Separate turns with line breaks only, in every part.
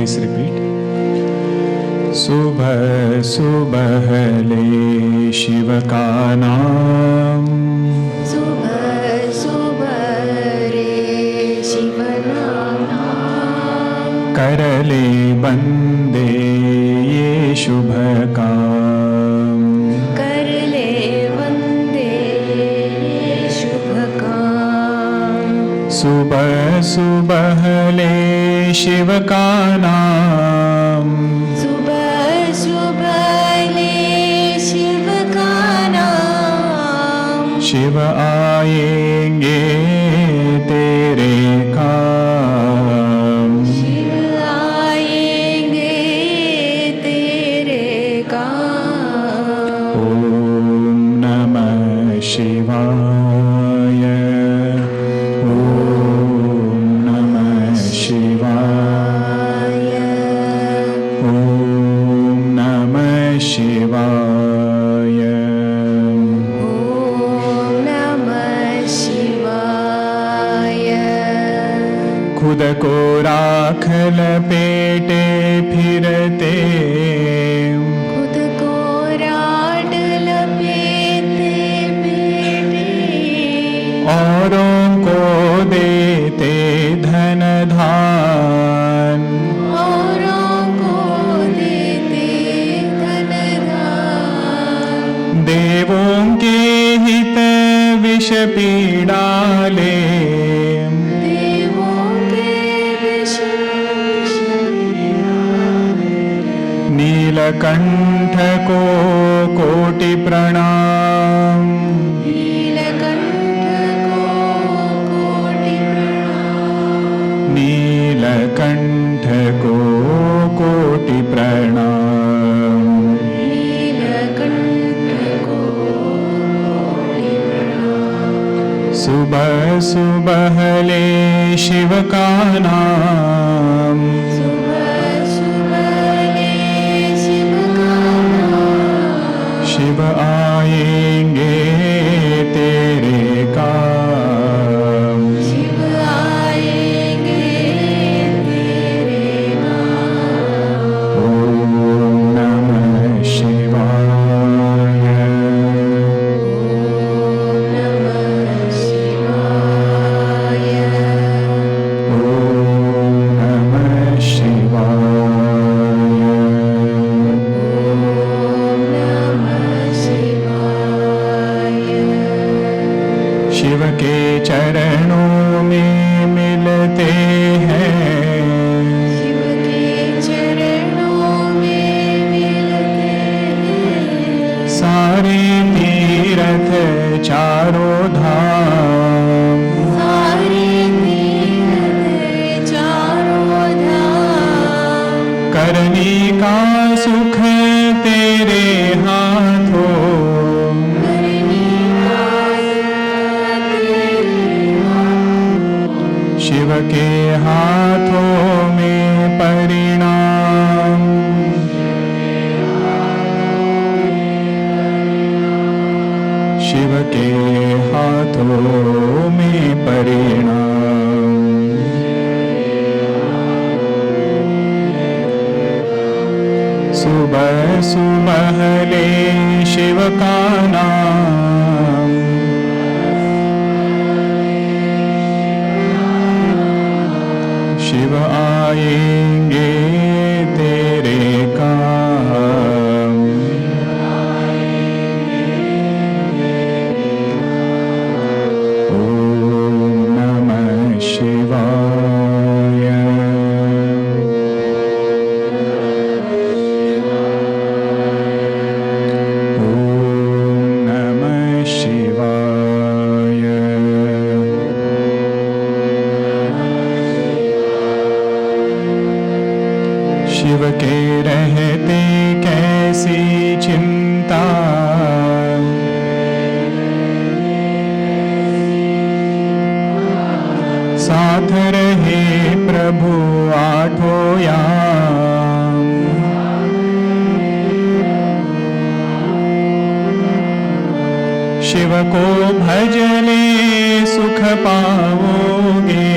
Please repeat. सुबह सुबह ले शिव का नाम,
सुबह सुबह रे शिव नाम,
कर ले बंदे ये शुभ काम,
कर ले वंदे ये शुभ काम।
सुबह सुबह ले शिव का नाम,
सुबह सुबह ले शिव का नाम,
शिव आएंगे तेरे काम,
शिव आएंगे तेरे काम।
ओम नमः शिवाय, ओम नमः शिवाय, ओम नमः शिवाय,
ओम नमः शिवाय।
खुद को राख लपेटे फिरते,
खुद को राड लपेटे बेटे,
औरों को देते धन धान,
औरों को देते धन दान,
देवों के हित विष पीड़ा ले,
देवों के विष
नीलकंठ को कोटि प्रणाम,
नीलकंठ को कोटि प्रणाम,
नीलकंठ को कोटि प्रणाम।
नीलकंठ को कोटि प्रणाम।
सुबह सुबह ले शिव का नाम,
सुबह सुबह ले शिव का नाम,
शिव आएंगे तेरे काम,
शिव आएंगे तेरे काम।
ओम नमः शिवाय,
ओम नमः शिवाय,
ओम नमः शिवाय,
ओम नमः शिवाय।
शिव के चरणों में मिलते हैं,
शिव के चरणों में मिलते हैं,
सारे तीर्थ चारों धाम,
सारे तीर्थ चारों धाम,
करने का सुख तेरे हाथों,
करने का सुख तेरे हाथों,
शिव के हाथों में परिणाम, शिव के हाथों में परिणाम। सुबह सुबह ले शिव का नाम, शिव आएंगे तेरे काम, ओम नमः शिवाय, ओम नमः शिवाय, शिव के रहते कैसी चिंता, साथ रहे प्रभु आठों याम, शिव को भज ले सुख पाओगे,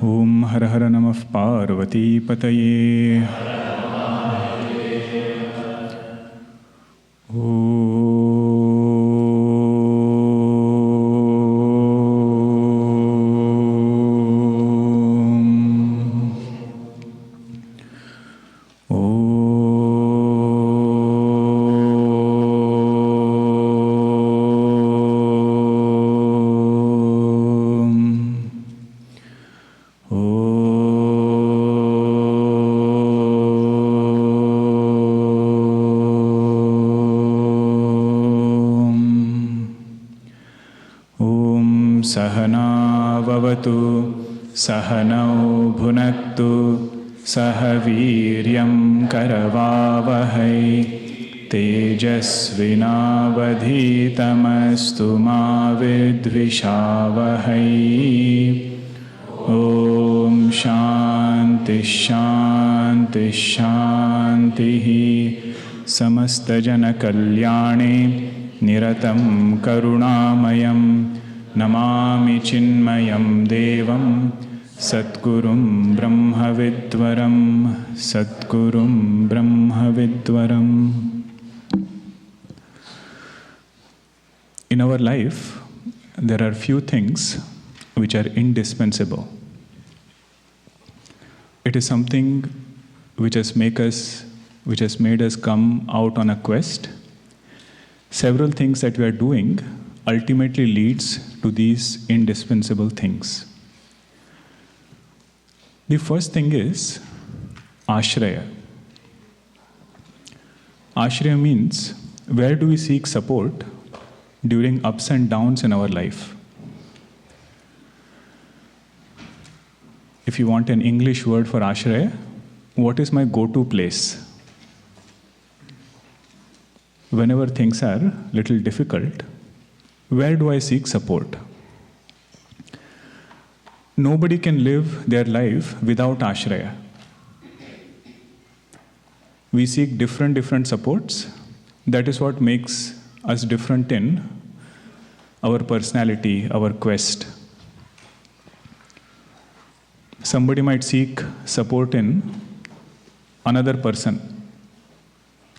Om Har Har Namah Parvati Pataye. Sahanau bhunaktu sahaviryam karavavahai tejasvinavadhitamastu ma vidvishavahai. Om Shanti Shanti Shanti Samastajana Kalyane Niratam Karunamayam Namami Chinmayam Devam Satgurum Brahmavidvaram Satgurum Brahmavidvaram. In our life, there are few things which are indispensable. It is something which has made us come out on a quest. Several things that we are doing ultimately leads to these indispensable things. The first thing is ashraya. Ashraya means where do we seek support during ups and downs in our life. If you want an English word for ashraya, what is my go-to place? Whenever things are little difficult, where do I seek support? Nobody can live their life without ashraya. We seek different supports. That is what makes us different in our personality, our quest. Somebody might seek support in another person.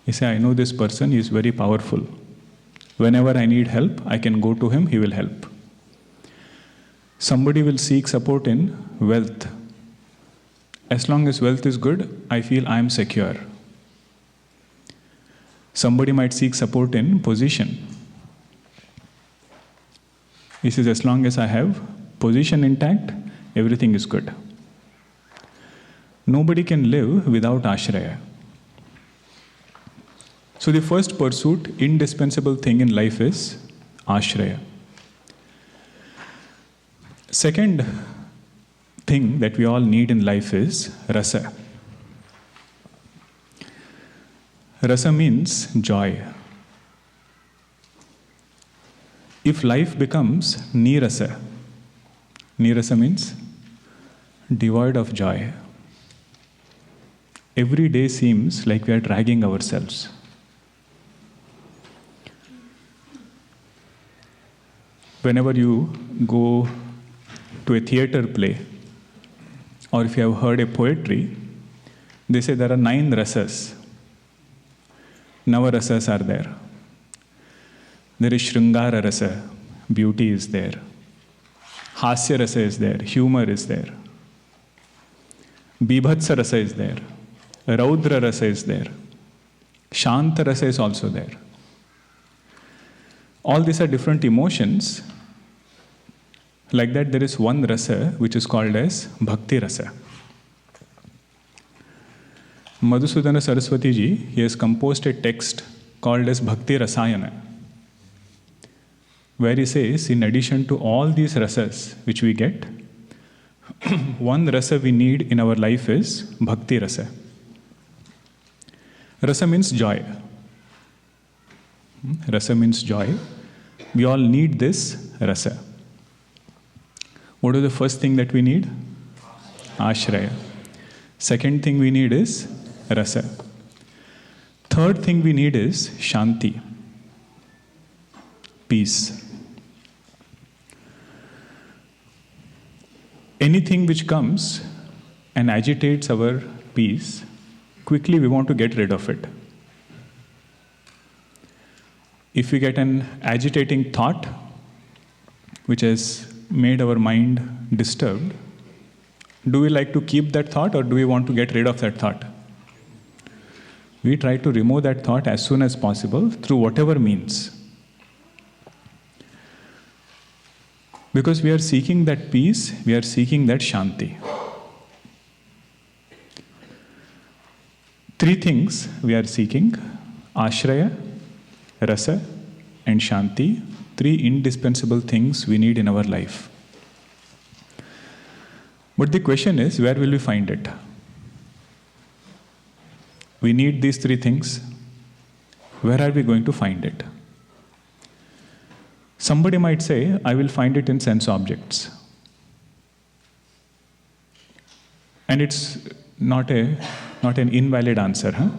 You say, I know this person, he is very powerful. Whenever I need help, I can go to him, he will help. Somebody will seek support in wealth. As long as wealth is good, I feel I am secure. Somebody might seek support in position. He says, as long as I have position intact, everything is good. Nobody can live without ashraya. So the first pursuit, indispensable thing in life is ashraya. Second thing that we all need in life is rasa. Rasa means joy. If life becomes nirasa, nirasa means devoid of joy. Every day seems like we are dragging ourselves. Whenever you go to a theater play, or if you have heard a poetry, they say there are 9 rasas. Navarasas are there. There is Shrungara rasa, beauty is there. Hasya rasa is there, humor is there. Bibhatsa rasa is there. Raudra rasa is there. Shanta rasa is also there. All these are different emotions. Like that, there is one rasa which is called as bhakti rasa. Madhusudana Saraswati ji, he has composed a text called as Bhakti Rasayana, where he says, in addition to all these rasas which we get, one rasa we need in our life is bhakti rasa. Rasa means joy. Rasa means joy. We all need this rasa. What is the first thing that we need? Ashraya. Second thing we need is rasa. Third thing we need is shanti, peace. anything which comes and agitates our peace, quickly we want to get rid of it. If we get an agitating thought which has made our mind disturbed, do we like to keep that thought or do we want to get rid of that thought? We try to remove that thought as soon as possible through whatever means. Because we are seeking that peace, we are seeking that shanti. Three things we are seeking: ashraya, rasa, and shanti. Three indispensable things we need in our life. But the question is, where will we find it? We need these three things. Where are we going to find it? Somebody might say, I will find it in sense objects. And it's not an invalid answer. Huh?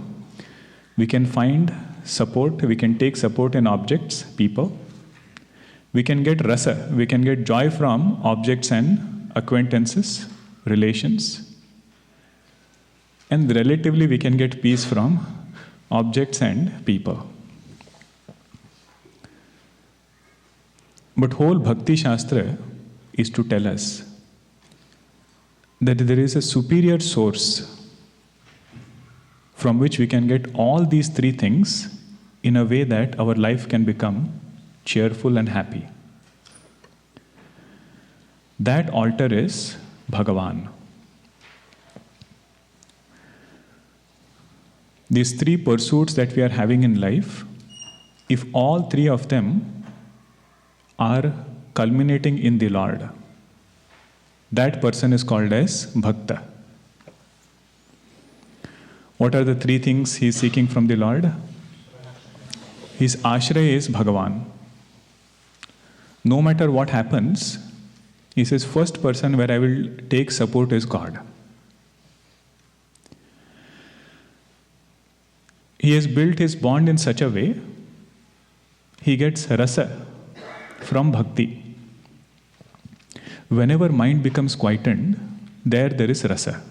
We can find support, we can take support in objects, people. We can get rasa, we can get joy from objects and acquaintances, relations. And relatively we can get peace from objects and people. But whole Bhakti Shastra is to tell us that there is a superior source from which we can get all these three things in a way that our life can become cheerful and happy. That altar is Bhagavan. These three pursuits that we are having in life, if all three of them are culminating in the Lord, that person is called as Bhakta. What are the three things he is seeking from the Lord? His ashraya is Bhagavan. No matter what happens, he says, first person where I will take support is God. He has built his bond in such a way, he gets rasa from bhakti. Whenever mind becomes quietened, there is rasa.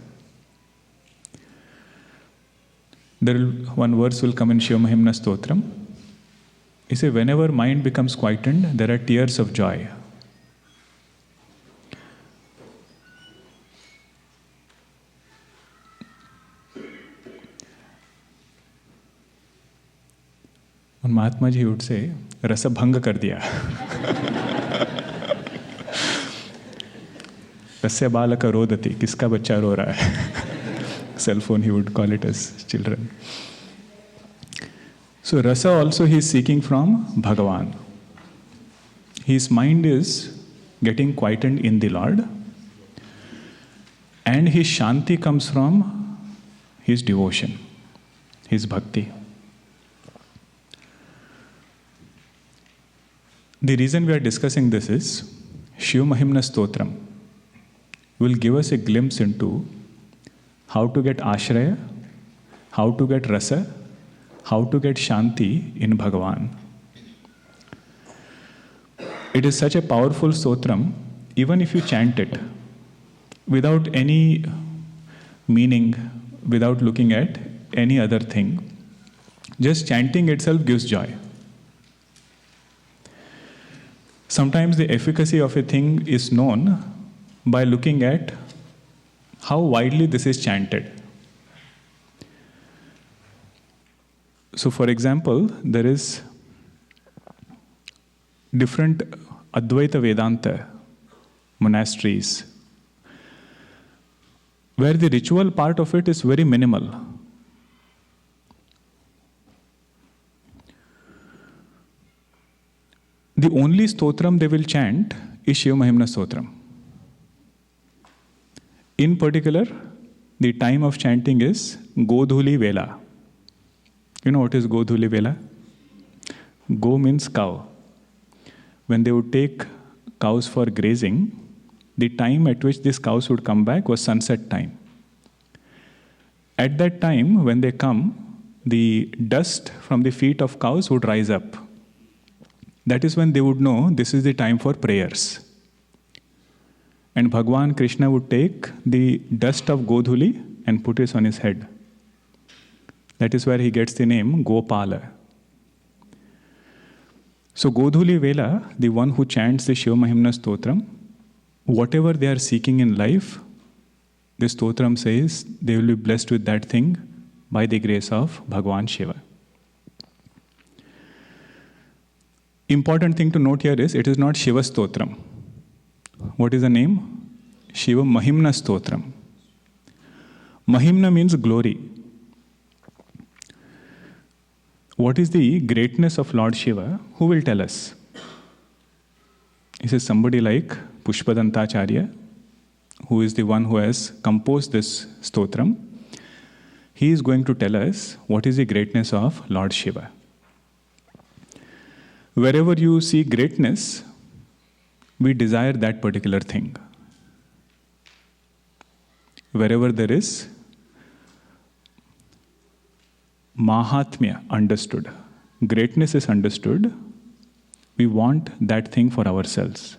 One verse will come in Shiva Mahimnah stotram. He says, whenever mind becomes quietened, there are tears of joy. One Mahatma ji would say, rasa bhanga kar diya. Rasya balaka rodati, kiska bachcha ro raha hai. Cell phone, he would call it as children. So rasa also he is seeking from Bhagavan. His mind is getting quietened in the Lord, and his shanti comes from his devotion, his bhakti. The reason we are discussing this is Shiva Mahimnah stotram will give us a glimpse into how to get ashraya, how to get rasa, how to get shanti in Bhagavan. It is such a powerful stotram, even if you chant it without any meaning, without looking at any other thing, just chanting itself gives joy. Sometimes the efficacy of a thing is known by looking at how widely this is chanted. So, for example, there is different Advaita Vedanta monasteries where the ritual part of it is very minimal. The only stotram they will chant is Shiva Mahimnah stotram. In particular, the time of chanting is Godhuli Vela. You know what is Godhuli Vela? Go means cow. When they would take cows for grazing, the time at which these cows would come back was sunset time. At that time, when they come, the dust from the feet of cows would rise up. That is when they would know this is the time for prayers. and Bhagwan Krishna would take the dust of Godhuli and put it on his head. That is where he gets the name Gopala. So Godhuli Vela, the one who chants the Shiva Mahimnah stotram, whatever they are seeking in life, the stotram says they will be blessed with that thing by the grace of Bhagwan Shiva. Important thing to note here is it is not Shiva stotram. What is the name? Shiva Mahimnah stotram. Mahimna means glory. What is the greatness of Lord Shiva? Who will tell us? He says somebody like Pushpadanta Acharya, who is the one who has composed this stotram. He is going to tell us what is the greatness of Lord Shiva. Wherever you see greatness, we desire that particular thing. Wherever there is Mahatmya understood, greatness is understood, we want that thing for ourselves.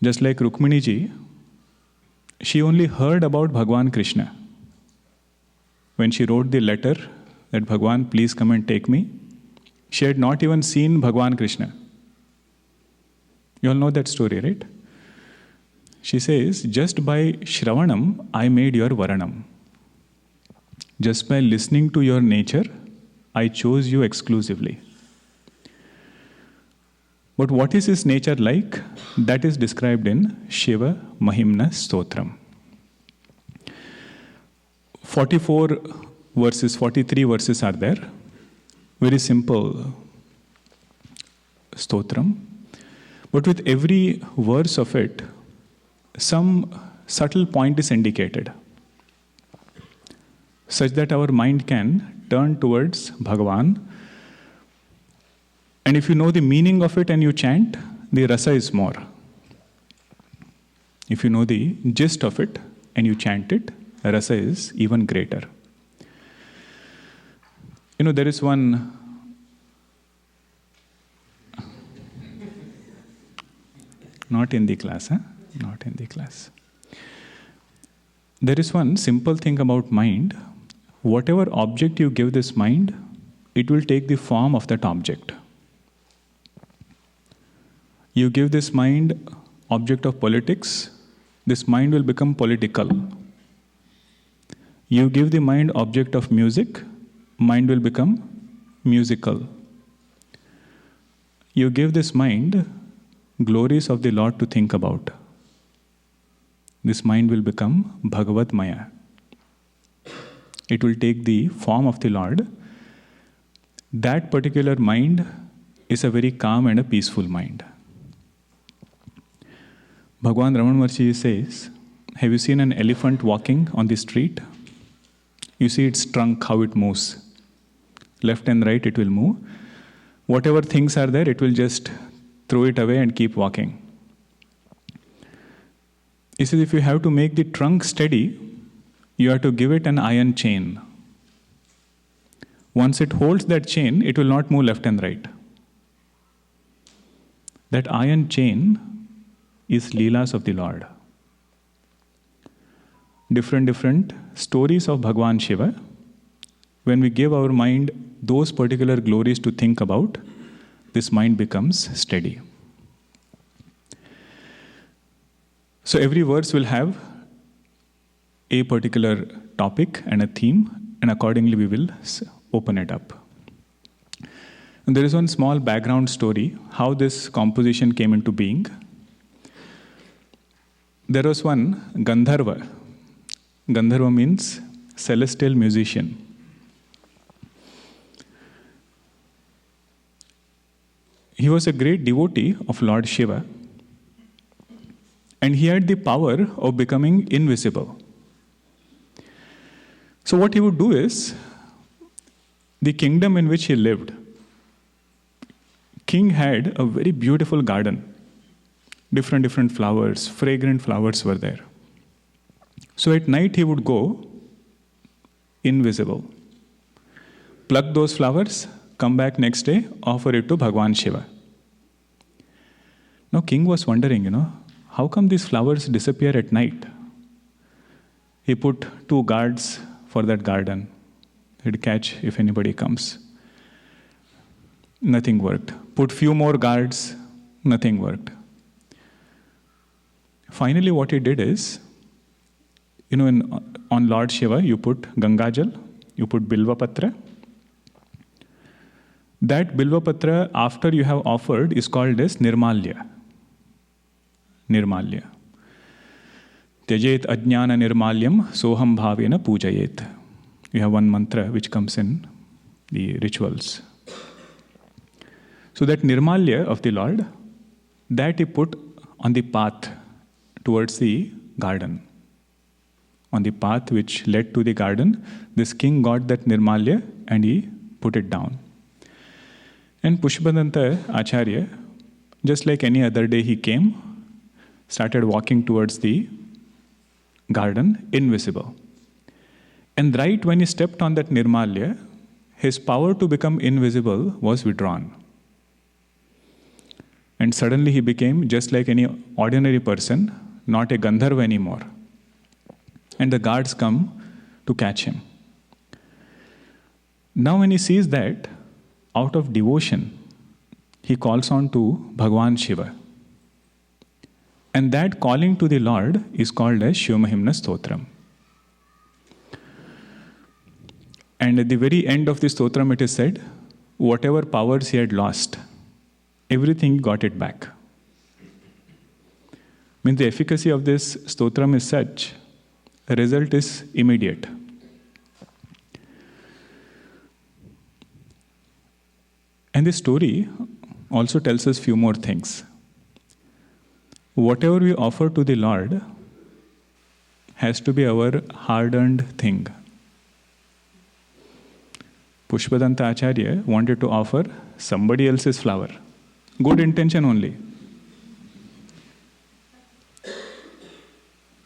Just like Rukmini ji, she only heard about Bhagwan Krishna. When she wrote the letter that Bhagwan, please come and take me, she had not even seen Bhagwan Krishna. You all know that story, right? She says, just by Shravanam, I made your Varanam. Just by listening to your nature, I chose you exclusively. But what is his nature like? That is described in Shiva Mahimnah Stotram. 44 verses, 43 verses are there. Very simple stotram. But with every verse of it, some subtle point is indicated, such that our mind can turn towards Bhagavan. And if you know the meaning of it and you chant, the rasa is more. If you know the gist of it and you chant it, rasa is even greater. You know, there is one not in the class, huh? Not in the class. There is one simple thing about mind. Whatever object you give this mind, it will take the form of that object. You give this mind object of politics, this mind will become political. You give the mind object of music, mind will become musical. You give this mind glories of the Lord to think about. This mind will become Bhagavad Maya. It will take the form of the Lord. That particular mind is a very calm and a peaceful mind. Bhagwan Raman Maharshi says, have you seen an elephant walking on the street? You see its trunk, how it moves. Left and right, it will move. Whatever things are there, it will just throw it away and keep walking. He says, if you have to make the trunk steady, you have to give it an iron chain. Once it holds that chain, it will not move left and right. That iron chain is Leelas of the Lord. Different stories of Bhagwan Shiva. When we give our mind those particular glories to think about, this mind becomes steady. So every verse will have a particular topic and a theme, and accordingly we will open it up. And there is one small background story, how this composition came into being. There was one Gandharva. Gandharva means celestial musician. He was a great devotee of Lord Shiva, and he had the power of becoming invisible. So what he would do is, the kingdom in which he lived, king had a very beautiful garden. Different flowers, fragrant flowers were there. So at night he would go invisible, pluck those flowers, come back next day, offer it to Bhagwan Shiva. Now king was wondering, how come these flowers disappear at night? He put 2 guards for that garden. He'd catch if anybody comes. Nothing worked. Put few more guards, nothing worked. Finally, what he did is, on Lord Shiva, you put Gangajal, you put Bilva Patra. That Bilva Patra, after you have offered, is called as Nirmalya. Nirmalya. Tyajet ajnana nirmalyam soham bhavena pujayet. You have one mantra which comes in the rituals. So that Nirmalya of the Lord, that he put on the path towards the garden. On the path which led to the garden, this king got that Nirmalya and he put it down. And Pushpadanta Acharya, just like any other day, he came, started walking towards the garden, invisible. And right when he stepped on that Nirmalya, his power to become invisible was withdrawn. And suddenly he became just like any ordinary person, not a Gandharva anymore. And the guards come to catch him. Now when he sees that, out of devotion, he calls on to Bhagwan Shiva. And that calling to the Lord is called as Shiva Mahimnah stotram. And at the very end of the stotram it is said, whatever powers he had lost, everything got it back. Means the efficacy of this stotram is such, the result is immediate. And this story also tells us few more things. Whatever we offer to the Lord has to be our hard-earned thing. Pushpadanta Acharya wanted to offer somebody else's flower. Good intention only.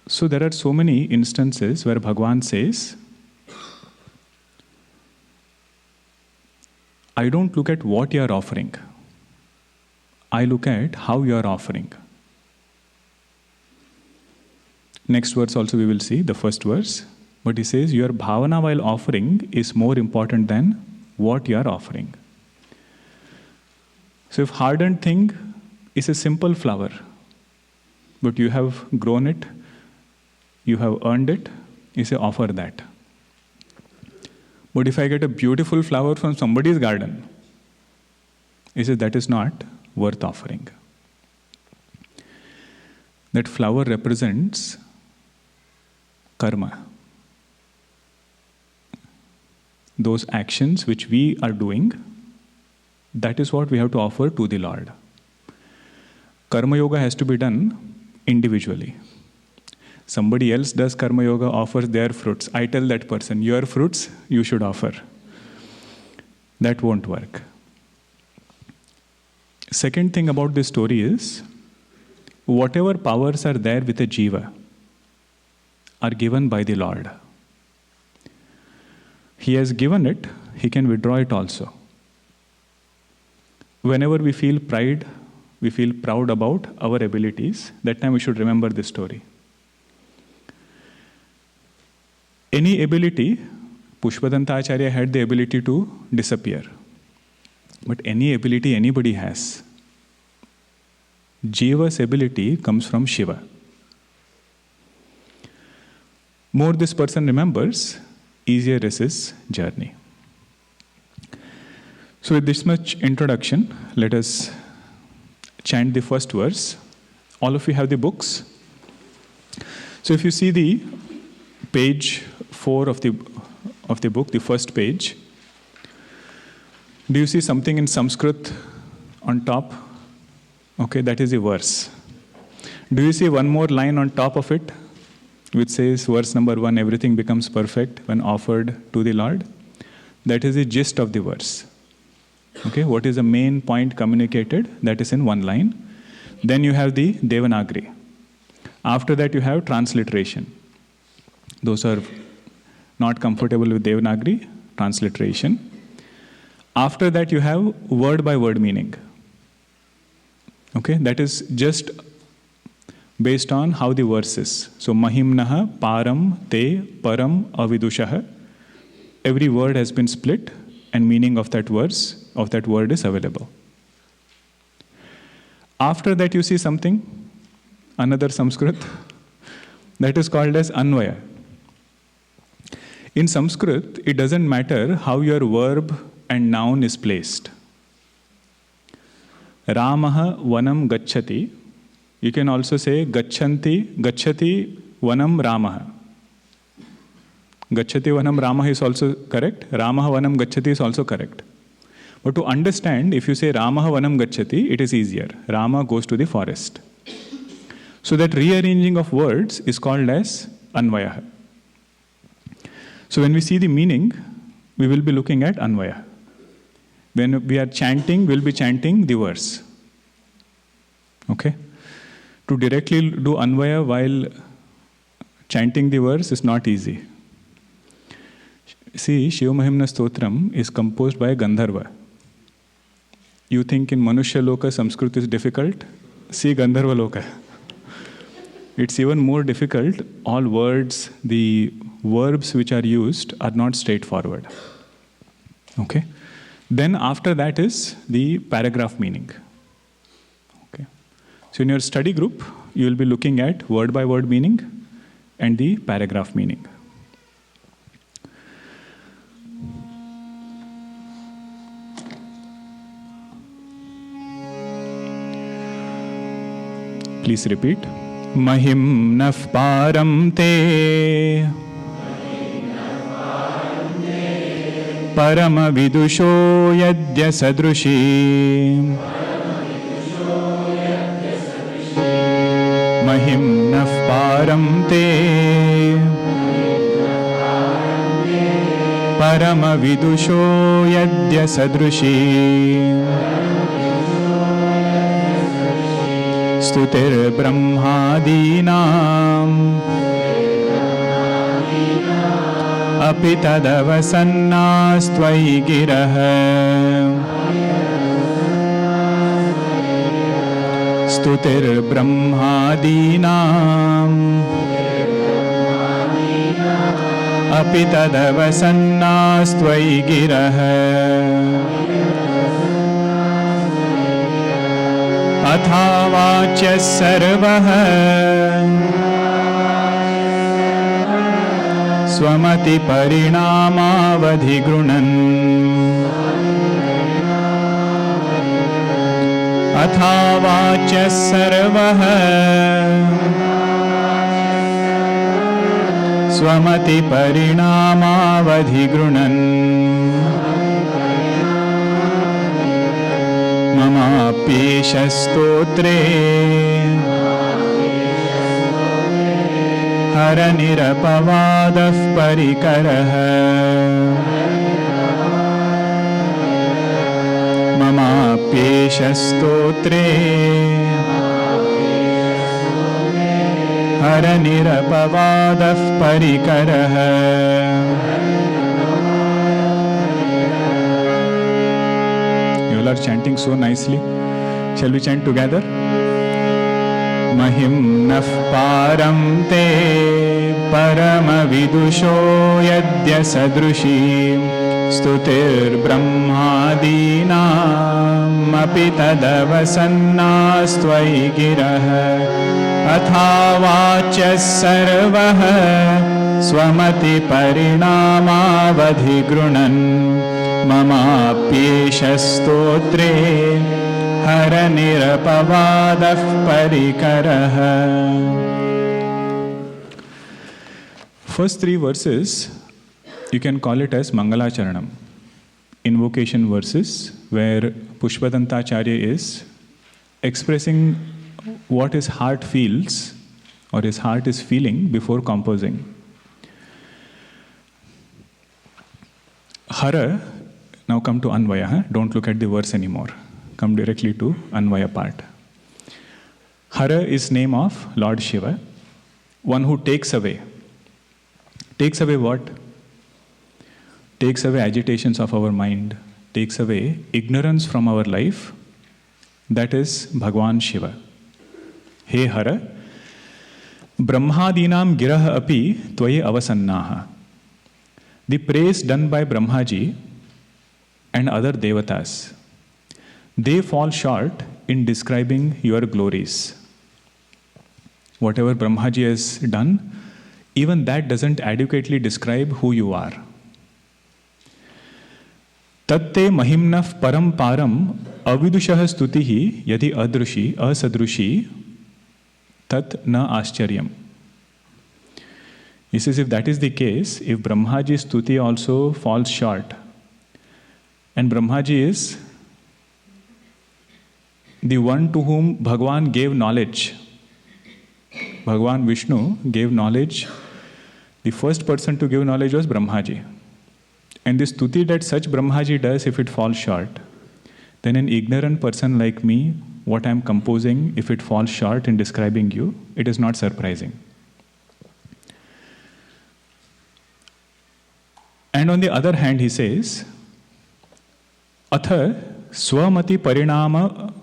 So there are so many instances where Bhagwan says, I don't look at what you are offering. I look at how you are offering. Next verse also we will see, the first verse. But he says, your bhavana while offering is more important than what you are offering. So if hardened thing is a simple flower, but you have grown it, you have earned it, you say offer that. But if I get a beautiful flower from somebody's garden, he says that is not worth offering. That flower represents karma. Those actions which we are doing, that is what we have to offer to the Lord. Karma yoga has to be done individually. Somebody else does karma yoga, offers their fruits. I tell that person, your fruits you should offer. That won't work. Second thing about this story is, whatever powers are there with a jiva are given by the Lord. He has given it, he can withdraw it also. Whenever we feel pride, we feel proud about our abilities, that time we should remember this story. Any ability, Pushpadanta Acharya had the ability to disappear. But any ability anybody has, Jiva's ability comes from Shiva. More this person remembers, easier is his journey. So with this much introduction, let us chant the first verse. All of you have the books. So if you see the page 4 of the book, the first page, do you see something in Sanskrit on top? Okay, that is the verse. Do you see one more line on top of it, which says, verse number 1, everything becomes perfect when offered to the Lord? That is the gist of the verse. Okay, what is the main point communicated? That is in one line. Then you have the Devanagari. After that you have transliteration. Those are not comfortable with Devanagari, transliteration. After that you have word by word meaning. Okay, that is just based on how the verse is. So Mahimnah, Param, Te, Param, Avidushah. Every word has been split and meaning of that verse, of that word is available. After that you see something, another Sanskrit, that is called as Anvaya. In Sanskrit, it doesn't matter how your verb and noun is placed. Ramaha vanam gacchati. You can also say gacchati vanam Ramaha. Gacchati vanam Ramaha is also correct. Ramaha vanam gacchati is also correct. But to understand, if you say Ramaha vanam gacchati, it is easier. Rama goes to the forest. So that rearranging of words is called as Anvaya. So when we see the meaning, we will be looking at Anvaya. When we are chanting, we'll be chanting the verse. Okay? To directly do Anvaya while chanting the verse is not easy. See, Shiva Mahimnah stotram is composed by a Gandharva. You think in Manushya Loka Sanskrit is difficult? See Gandharva Loka. It's even more difficult. All words, the verbs which are used are not straightforward. Okay? Then after that is the paragraph meaning. Okay. So in your study group, you will be looking at word by word meaning and the paragraph meaning. Please repeat. Mahimnah param te parama vidusho yadya sadrushi. Mahimnah param te parama vidusho yadya sadrushi. Stutir brahmadinam api tadavasannastvai girah. Stutir brahmadinam api tadavasannastvai girah. अथावाच्य सर्वः स्वमति परिणामावधिगृणन्. अथावाच्य सर्वः स्वमति परिणामावधिगृणन्. ममाप्येष स्तोत्रे हरनिरपवादः परिकरः. ममाप्येष स्तोत्रे हरनिरपवादः परिकरः. Are chanting so nicely. Shall we chant together? Mahimnah param te parama vidusho yadya sadrushi. Stutir brahmadinam api tadavasannastvai girah. Athavachya sarvah swamati parinamavadhigrunan. ममाप्येष स्तोत्रे हरनिरपवादः परिकरः. First three verses, you can call it as Mangalacharanam, invocation verses, where Pushpadanta Acharya is expressing what his heart feels or his heart is feeling before composing. Hara. Now come to Anvaya. Don't look at the verse anymore. Come directly to Anvaya part. Hara is name of Lord Shiva, one who takes away. Takes away what? Takes away agitations of our mind, takes away ignorance from our life. That is Bhagwan Shiva. Hey Hara, Brahmadinam girah api tvaye avasannaha. The praise done by Brahmaji and other devatas, they fall short in describing your glories. Whatever Brahmaji has done, even that doesn't adequately describe who you are. Tatte mahimnah param param avidushah stutihi yadi adrushi asadrushi tat na ascharyam. He says, if that is the case, if Brahmaji's stuti also falls short, and Brahmaji is the one to whom Bhagwan gave knowledge, Bhagwan Vishnu gave knowledge, the first person to give knowledge was Brahmaji. And the stuti that such Brahmaji does, if it falls short, then an ignorant person like me, what I am composing, if it falls short in describing you, it is not surprising. And on the other hand, he says, Atha swamati parinama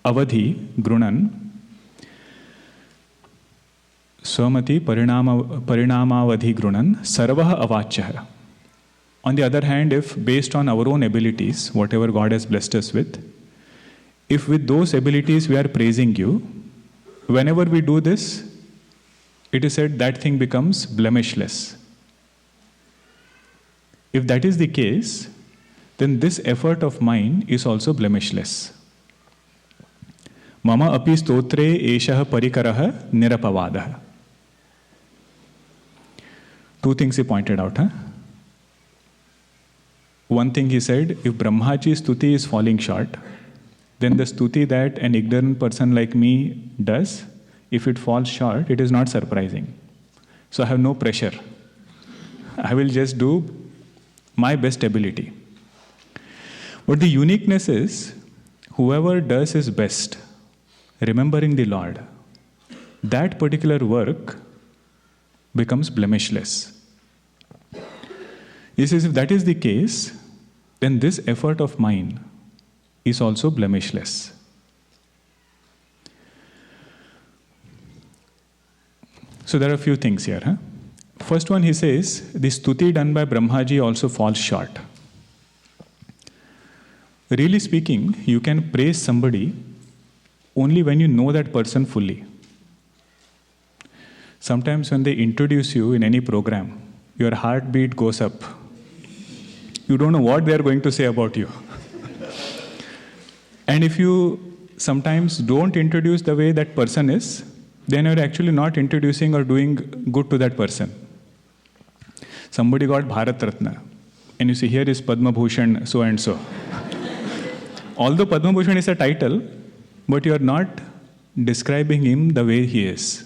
avadhi grunan swamati parinamavadhi grunan sarvah avachya. On the other hand, if based on our own abilities, whatever God has blessed us with, if with those abilities we are praising you, whenever we do this, it is said that thing becomes blemishless. If that is the case, then this effort of mine is also blemishless. Mama api stotre eshah parikaraha nirapavadaha. Two things he pointed out. One thing he said, if Brahmaji's stuti is falling short, then the stuti that an ignorant person like me does, if it falls short, it is not surprising. So I have no pressure. I will just do my best ability. But the uniqueness is, whoever does his best, remembering the Lord, that particular work becomes blemishless. He says, if that is the case, then this effort of mine is also blemishless. So there are a few things here. First one, he says, the stuti done by Brahmaji also falls short. Really speaking, you can praise somebody only when you know that person fully. Sometimes when they introduce you in any program, your heartbeat goes up. You don't know what they are going to say about you. And if you sometimes don't introduce the way that person is, then you're actually not introducing or doing good to that person. Somebody got Bharat Ratna, and you see here is Padma Bhushan so and so. Although Padma Bhushan is a title, but you are not describing him the way he is.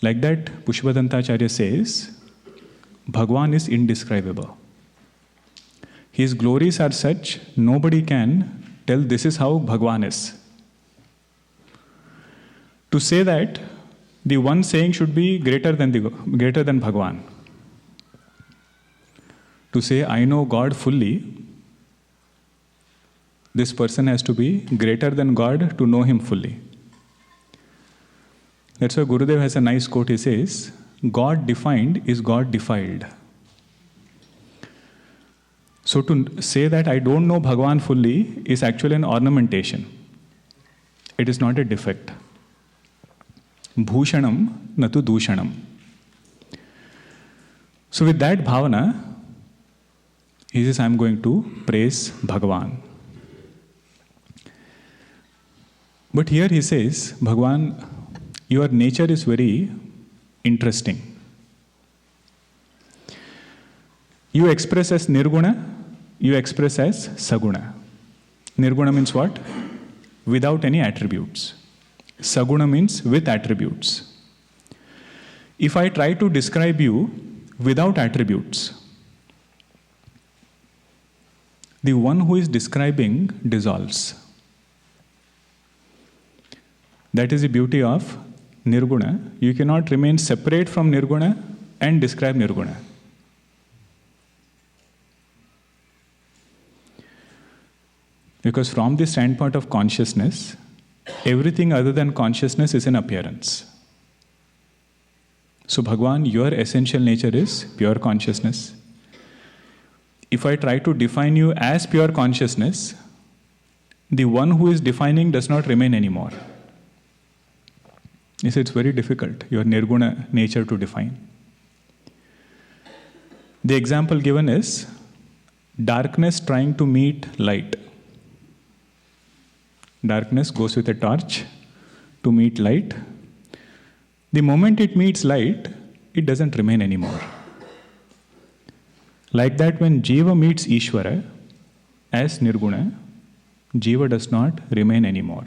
Like that, Pushpadanta Acharya says, Bhagwan is indescribable. His glories are such, nobody can tell this is how Bhagwan is. To say that, the one saying should be greater than Bhagwan. To say, I know God fully, this person has to be greater than God to know him fully. That's why Gurudev has a nice quote. He says, God defined is God defiled. So to say that I don't know Bhagwan fully is actually an ornamentation. It is not a defect. Bhushanam natu dushanam. So with that bhavana, he says, I am going to praise Bhagwan. But here he says, Bhagwan, your nature is very interesting. You express as Nirguna, you express as Saguna. Nirguna means what? Without any attributes. Saguna means with attributes. If I try to describe you without attributes, the one who is describing dissolves. That is the beauty of Nirguna. You cannot remain separate from Nirguna and describe Nirguna. Because from the standpoint of consciousness, everything other than consciousness is an appearance. So, Bhagwan, your essential nature is pure consciousness. If I try to define you as pure consciousness, the one who is defining does not remain anymore. You see, it's very difficult, your Nirguna nature to define. The example given is darkness trying to meet light. Darkness goes with a torch to meet light. The moment it meets light, it doesn't remain anymore. Like that, when Jiva meets Ishvara as Nirguna, Jiva does not remain anymore.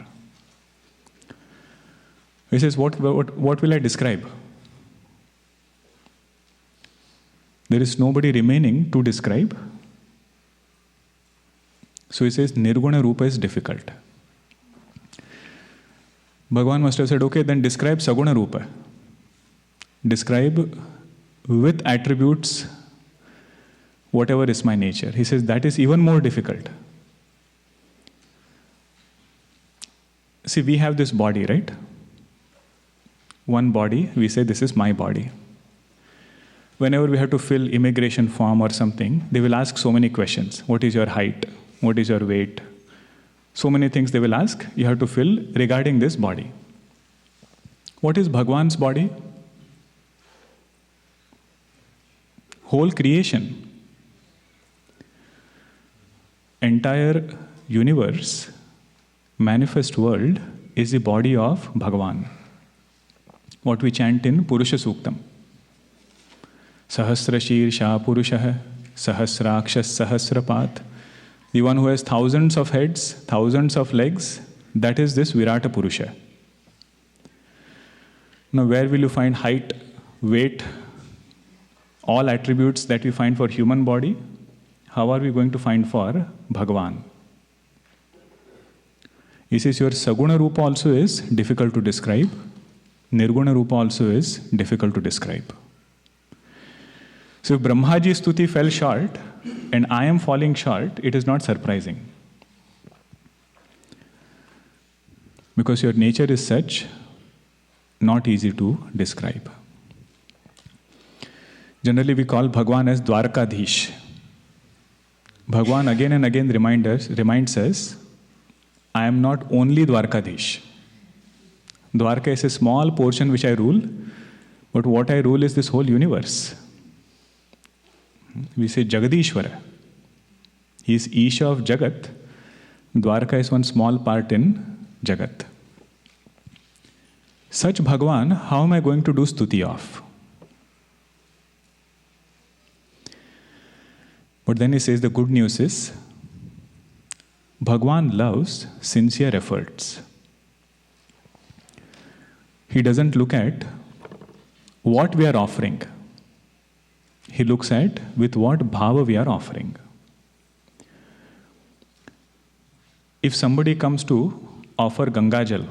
He says, what will I describe? There is nobody remaining to describe. So he says, Nirguna Rupa is difficult. Bhagavan must have said, okay, then describe Saguna Rupa. Describe with attributes whatever is my nature. He says, that is even more difficult. See, we have this body, right? One body, we say this is my body. Whenever we have to fill immigration form or something, they will ask so many questions. What is your height? What is your weight? So many things they will ask, you have to fill regarding this body. What is Bhagwan's body? Whole creation. Entire universe, manifest world is the body of Bhagavan. What we chant in Purusha Suktam. Sahasra Shirsha Purushah, Sahasrakshas Sahasrapat. The one who has thousands of heads, thousands of legs, that is this Virata Purusha. Now, where will you find height, weight, all attributes that we find for human body? How are we going to find for Bhagavan? He says your Saguna Rupa also is difficult to describe. Nirguna Rupa also is difficult to describe. So if Brahmaji's stuti fell short and I am falling short, it is not surprising. Because your nature is such, not easy to describe. Generally we call Bhagwan as Dwarkadhish. Bhagwan again and again reminds us, I am not only Dwarkadhish. Dwarka is a small portion which I rule, but what I rule is this whole universe. We say Jagadishvara. He is Isha of Jagat. Dwarka is one small part in Jagat. Such Bhagwan, how am I going to do stuti of? But then he says the good news is, Bhagwan loves sincere efforts. He doesn't look at what we are offering. He looks at with what bhava we are offering. If somebody comes to offer Gangajal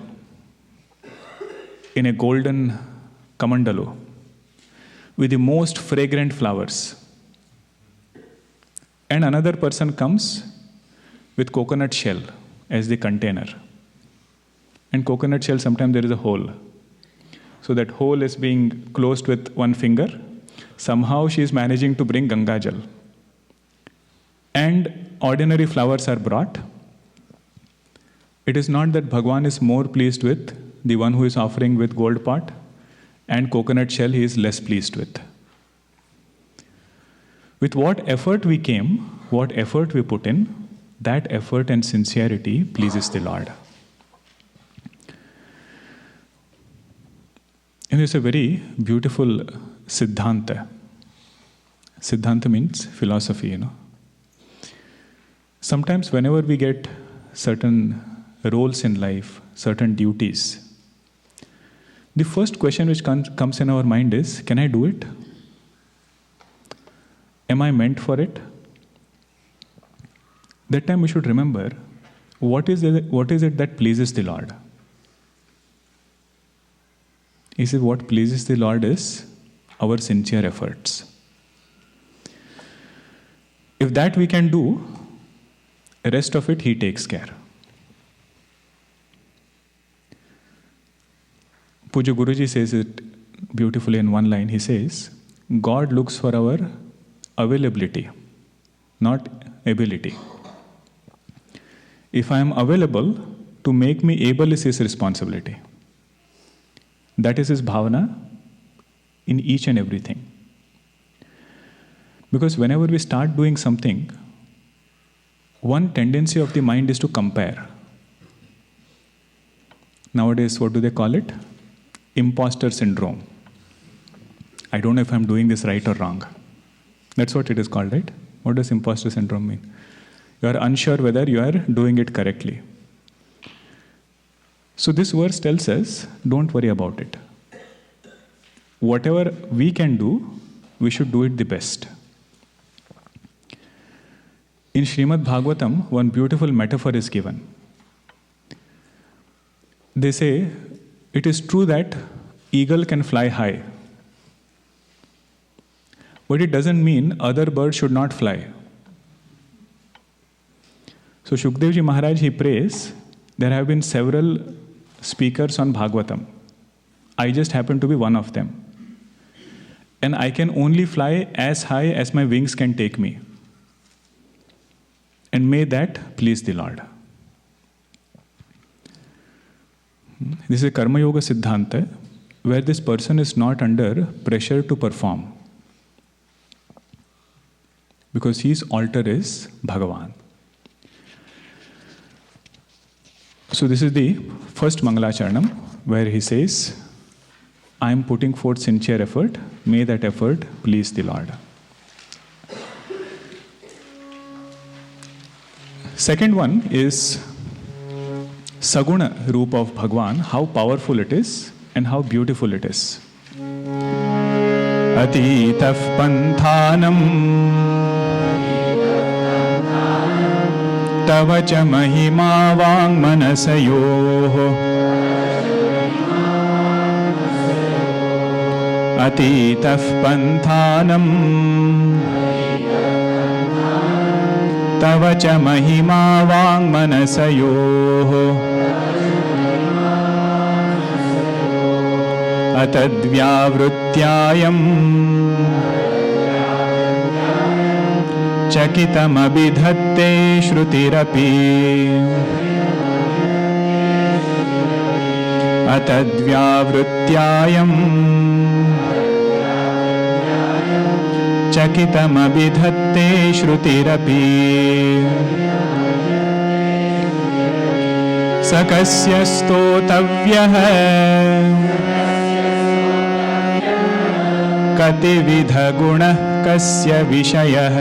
in a golden kamandalo with the most fragrant flowers, and another person comes with coconut shell as the container, and coconut shell, sometimes there is a hole. So that hole is being closed with one finger. Somehow she is managing to bring Gangajal. And ordinary flowers are brought. It is not that Bhagwan is more pleased with the one who is offering with gold pot, and coconut shell he is less pleased with. With what effort we came, what effort we put in, that effort and sincerity pleases the Lord. And it's a very beautiful Siddhanta. Siddhanta means philosophy, Sometimes whenever we get certain roles in life, certain duties, the first question which comes in our mind is, can I do it? Am I meant for it? That time we should remember, what is it that pleases the Lord? He said, what pleases the Lord is our sincere efforts. If that we can do, the rest of it He takes care. Puja Guruji says it beautifully in one line. He says, God looks for our availability, not ability. If I am available, to make me able is His responsibility. That is His bhavana in each and everything. Because whenever we start doing something, one tendency of the mind is to compare. Nowadays, what do they call it? Imposter syndrome. I don't know if I'm doing this right or wrong. That's what it is called, right? What does imposter syndrome mean? You are unsure whether you are doing it correctly. So this verse tells us, don't worry about it. Whatever we can do, we should do it the best. In Srimad Bhagavatam, one beautiful metaphor is given. They say, it is true that eagle can fly high, but it doesn't mean other birds should not fly. So Shukdev Ji Maharaj, he prays, there have been several speakers on Bhagavatam. I just happen to be one of them. And I can only fly as high as my wings can take me. And may that please the Lord. This is a Karma Yoga Siddhanta, where this person is not under pressure to perform. Because his altar is Bhagavan. So this is the first Mangalacharanam, where he says, I am putting forth sincere effort, may that effort please the Lord. Second one is Saguna Roop of Bhagwan, how powerful it is and how beautiful it is. Atitaf panthanam tava cha mahima vang manasayoh Atitaf panthanam tava cha mahima vang manasayoh atadvyavrutyayam chakitam abhidhatte shrutirapi atadvyavrutyayam chakitam abhidhatte shrutirapi sakasya stotavyah kati vidha guna kasya vishayah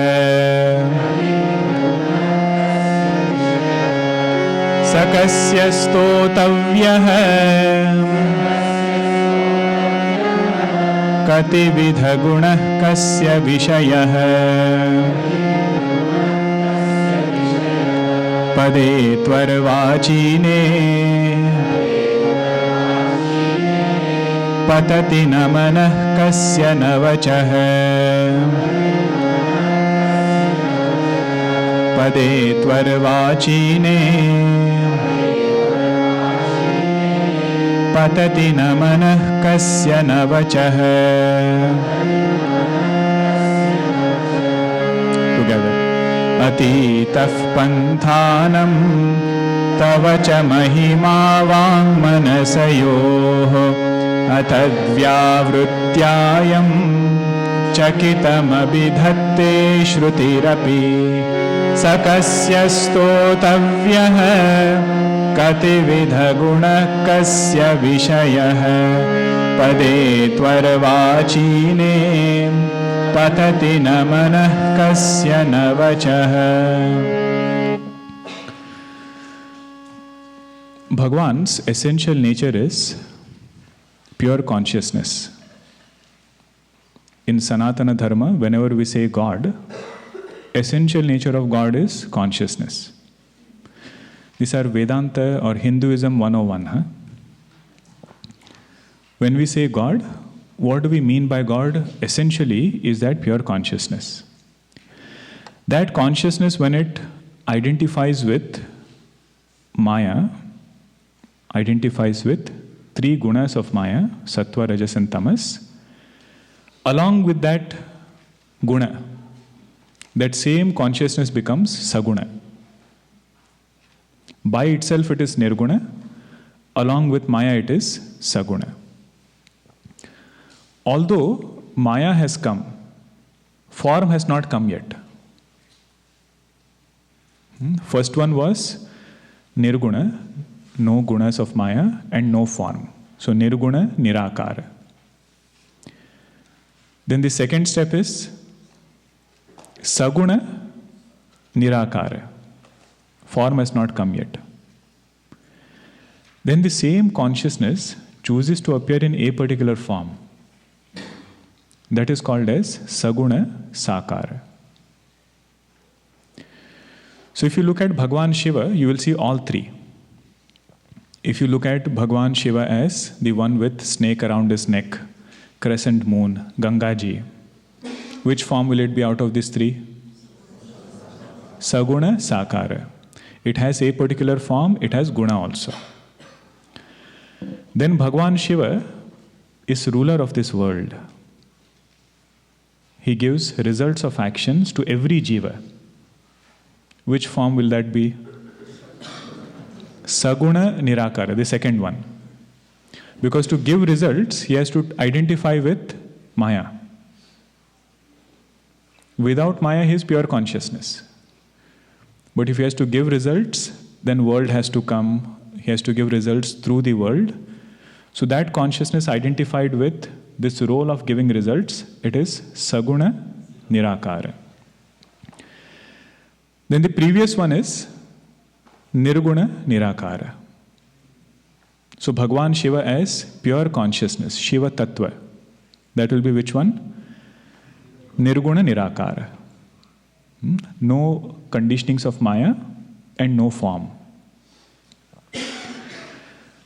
sakasya stotavyah kati vidha guna kasya vishayah pade tvarvachine patati namanah kasya navachah pade tvarvachine patati namanah kasya navachah. Together. Atitaf panthanam tava cha mahima vang manasayoh atadvyavrutyayam chakitam abhidhatte shrutirapi sakasya stotavyah kati vidha guna kasya vishayah pade tvarvachine patati namanah kasya navachah. Bhagwan's essential nature is pure consciousness. In Sanatana Dharma, whenever we say God, essential nature of God is consciousness. These are Vedanta or Hinduism 101. Huh? When we say God, what do we mean by God? Essentially is that pure consciousness. That consciousness, when it identifies with Maya, identifies with three gunas of Maya, Sattva, Rajas and Tamas. Along with that guna, that same consciousness becomes Saguna. By itself it is Nirguna. Along with Maya it is Saguna. Although Maya has come, form has not come yet. First one was Nirguna, no gunas of Maya and no form. So Nirguna Nirakara. Then the second step is Saguna Nirakara. Form has not come yet. Then the same consciousness chooses to appear in a particular form. That is called as Saguna Sakara. So if you look at Bhagwan Shiva, you will see all three. If you look at Bhagwan Shiva as the one with snake around his neck, crescent moon, Gangaji, which form will it be out of these three? Saguna Sakara. It has a particular form, it has guna also. Then Bhagwan Shiva is ruler of this world. He gives results of actions to every jiva. Which form will that be? Saguna Nirakara, the second one. Because to give results, he has to identify with Maya. Without Maya, he is pure consciousness. But if he has to give results, then world has to come. He has to give results through the world. So that consciousness identified with this role of giving results, it is Saguna Nirakara. Then the previous one is Nirguna Nirakara. So Bhagwan Shiva as pure consciousness, Shiva Tattva. That will be which one? Nirguna Nirakara. No conditionings of Maya and no form.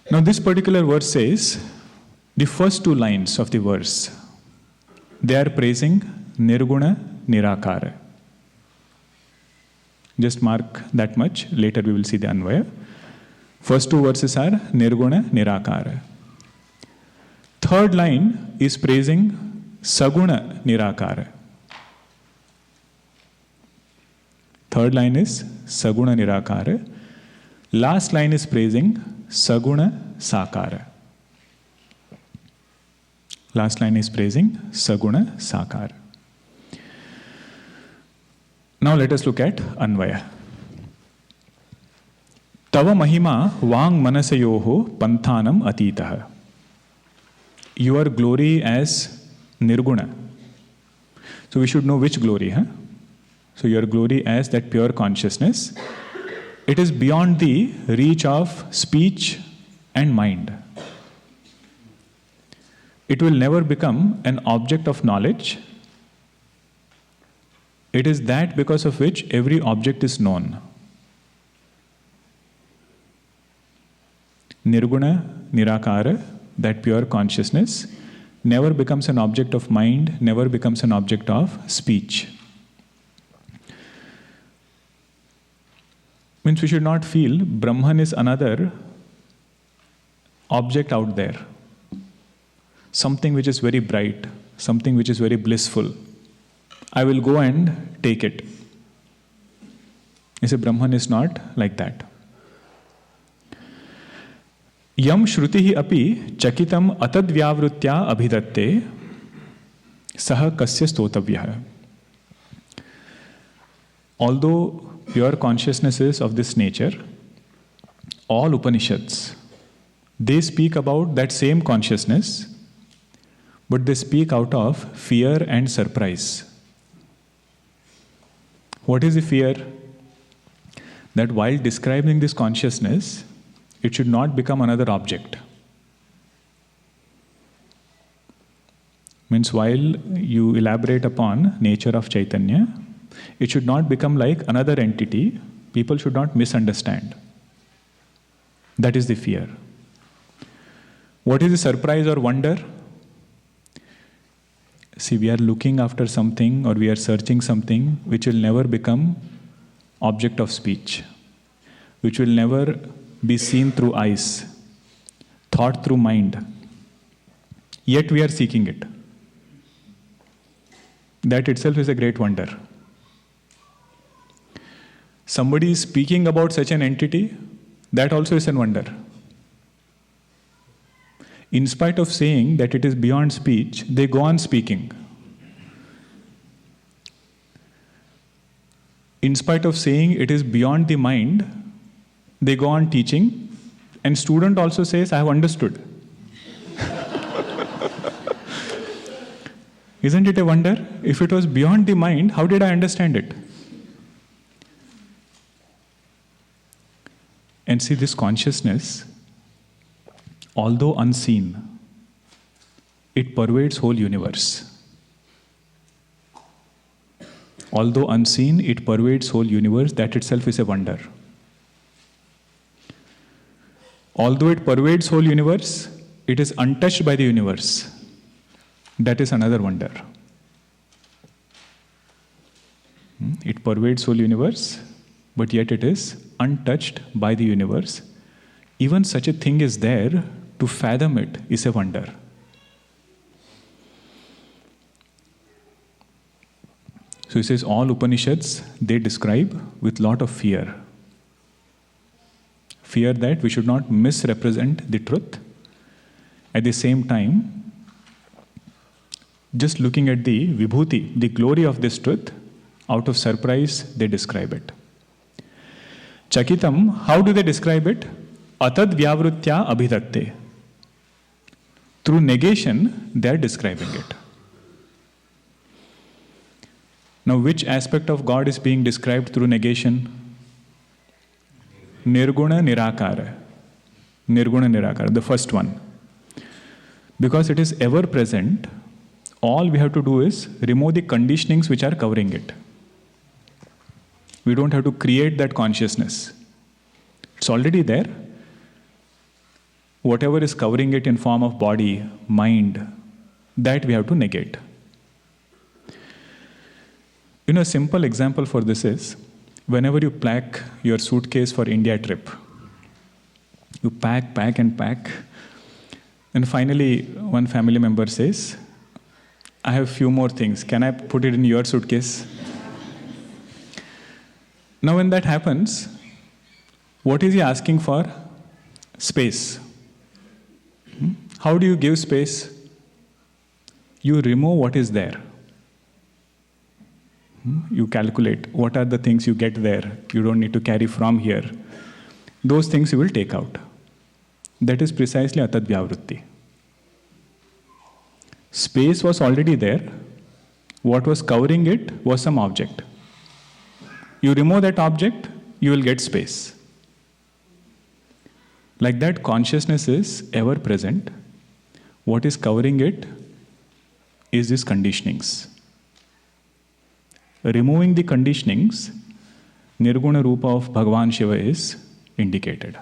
Now this particular verse says, the first two lines of the verse, they are praising Nirguna Nirakara. Just mark that much. Later we will see the Anvaya. First two verses are Nirguna Nirakara. Third line is praising Saguna Nirakara. Third line is Saguna Nirakara. Last line is praising Saguna Sakara. Last line is praising Saguna Sakara. Now let us look at Anvaya. Tava Mahima Vang Manasayoho Panthanam Atitaha. Your glory as Nirguna. So we should know which glory, huh? So your glory as that pure consciousness, it is beyond the reach of speech and mind. It will never become an object of knowledge. It is that because of which every object is known. Nirguna, Nirakara, that pure consciousness, never becomes an object of mind, never becomes an object of speech. Means we should not feel Brahman is another object out there. Something which is very bright, something which is very blissful. I will go and take it. You say Brahman is not like that. Yam shrutihi api chakitam atadvyavritya abhidatte saha kasya stotavyah. Although pure consciousness is of this nature, all Upanishads, they speak about that same consciousness, but they speak out of fear and surprise. What is the fear? That while describing this consciousness, it should not become another object. Means while you elaborate upon nature of Chaitanya, it should not become like another entity. People should not misunderstand. That is the fear. What is the surprise or wonder? See, we are looking after something or we are searching something which will never become object of speech, which will never be seen through eyes, thought through mind, yet we are seeking it. That itself is a great wonder. Somebody is speaking about such an entity, that also is a wonder. In spite of saying that it is beyond speech, they go on speaking. In spite of saying it is beyond the mind, they go on teaching, and student also says, I have understood. Isn't it a wonder? If it was beyond the mind, how did I understand it? And see, this consciousness, although unseen, it pervades whole universe. Although unseen, it pervades whole universe. That itself is a wonder. Although it pervades whole universe, it is untouched by the universe. That is another wonder. It pervades whole universe, but yet it is untouched by the universe. Even such a thing is there, to fathom it is a wonder. So he says all Upanishads, they describe with lot of fear. Fear that we should not misrepresent the truth. At the same time, just looking at the vibhuti, the glory of this truth, out of surprise, they describe it. Chakitam, how do they describe it? Atad vyavrutya abhidatte. Through negation, they are describing it. Now, which aspect of God is being described through negation? Nirguna Nirakara. Nirguna Nirakara, the first one. Because it is ever present, all we have to do is remove the conditionings which are covering it. We don't have to create that consciousness. It's already there. Whatever is covering it in form of body, mind, that we have to negate. You know, a simple example for this is, whenever you pack your suitcase for India trip, you pack, and finally one family member says, I have few more things, can I put it in your suitcase? Now when that happens, what is he asking for? Space. How do you give space? You remove what is there. You calculate what are the things you get there. You don't need to carry from here. Those things you will take out. That is precisely atad vyavrutti. Space was already there. What was covering it was some object. You remove that object, you will get space. Like that, consciousness is ever present. What is covering it is these conditionings. Removing the conditionings, Nirguna Rupa of Bhagavan Shiva is indicated.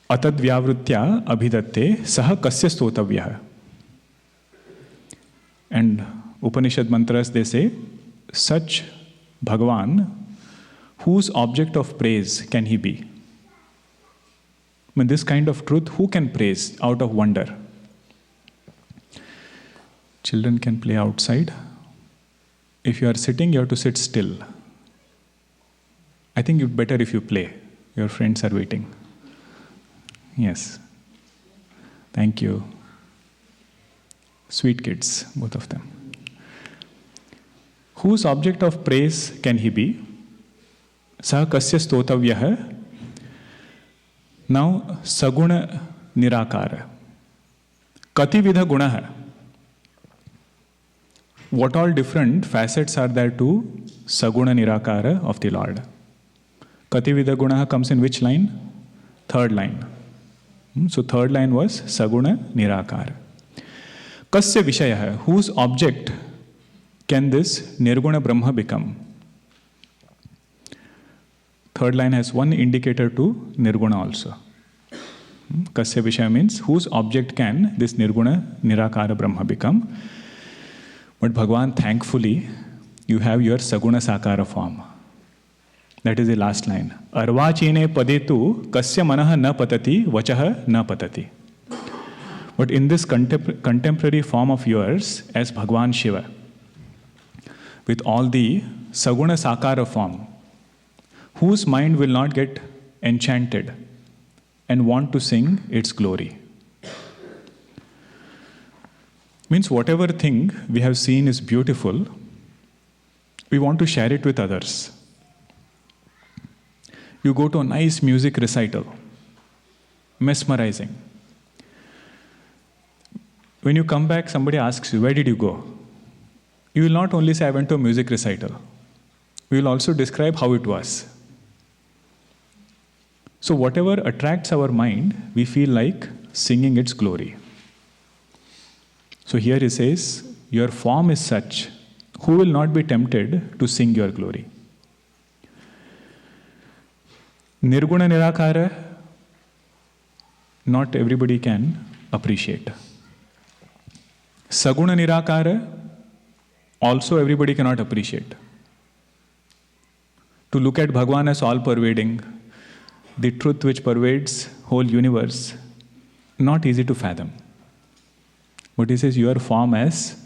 Atad vyavrutya abhidatte saha kasya stotavyah. And Upanishad mantras, they say, such Bhagavan, whose object of praise can he be? I mean, this kind of truth, who can praise out of wonder? Children can play outside. If you are sitting, you have to sit still. I think it's better if you play. Your friends are waiting. Yes. Thank you. Sweet kids, both of them. Whose object of praise can he be? Saha kasya stotavyah. Now, Saguna Nirakara. Kati vidha gunaha. What all different facets are there to Saguna Nirakara of the Lord? Kati vidha gunaha comes in which line? Third line. So third line was Saguna Nirakara. Kasya vishayah, whose object can this Nirguna Brahma become? Third line has one indicator to Nirguna also. Kasya vishaya means whose object can this Nirguna Nirakara Brahma become? But Bhagavan, thankfully, you have your Saguna Sakara form. That is the last line. Arvachine padetu kasya manah na patati vachah na patati. But in this contemporary form of yours as Bhagwan Shiva, with all the Saguna Sakara form, whose mind will not get enchanted and want to sing its glory? Means whatever thing we have seen is beautiful, we want to share it with others. You go to a nice music recital, mesmerizing. When you come back, somebody asks you, where did you go? You will not only say, I went to a music recital. We will also describe how it was. So whatever attracts our mind, we feel like singing its glory. So here he says, your form is such, who will not be tempted to sing your glory? Nirguna Nirakara, not everybody can appreciate. Saguna Nirkara, also everybody cannot appreciate. To look at Bhagwan as all-pervading, the truth which pervades whole universe, not easy to fathom. But he says your form as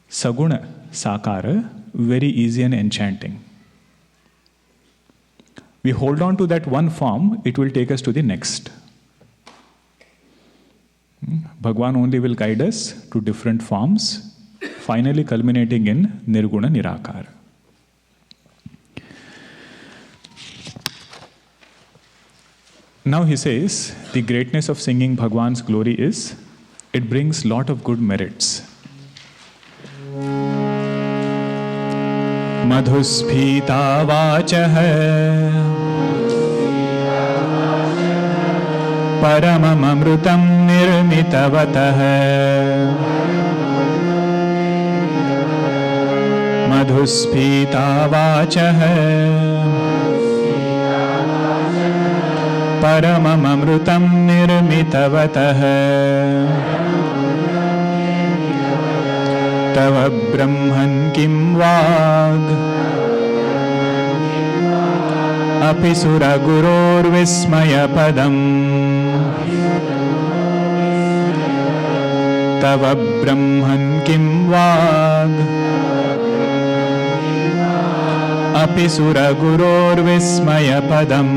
Saguna Sakara, very easy and enchanting. We hold on to that one form, it will take us to the next. Bhagwan only will guide us to different forms, finally culminating in Nirguna Nirakara. Now he says, the greatness of singing Bhagwan's glory is, it brings lot of good merits. Madhuspita vachah paramamamrutam nirmitavatah madhuspita vachah paramamamrutam nirmitavatah tava brahman kim vag api sura guror vismaya padam tava brahman kim vag api sura guror vismaya padam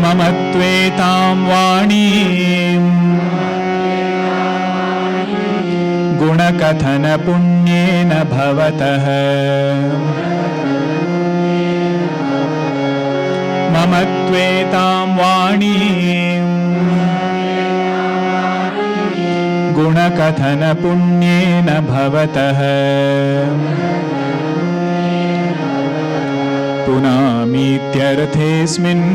mamatvetam vanim गुणकथन पुण्येन भवतः ममत्वेतां वाणीं गुणकथन पुण्येन भवतः पुनामीत्यर्थेऽस्मिन्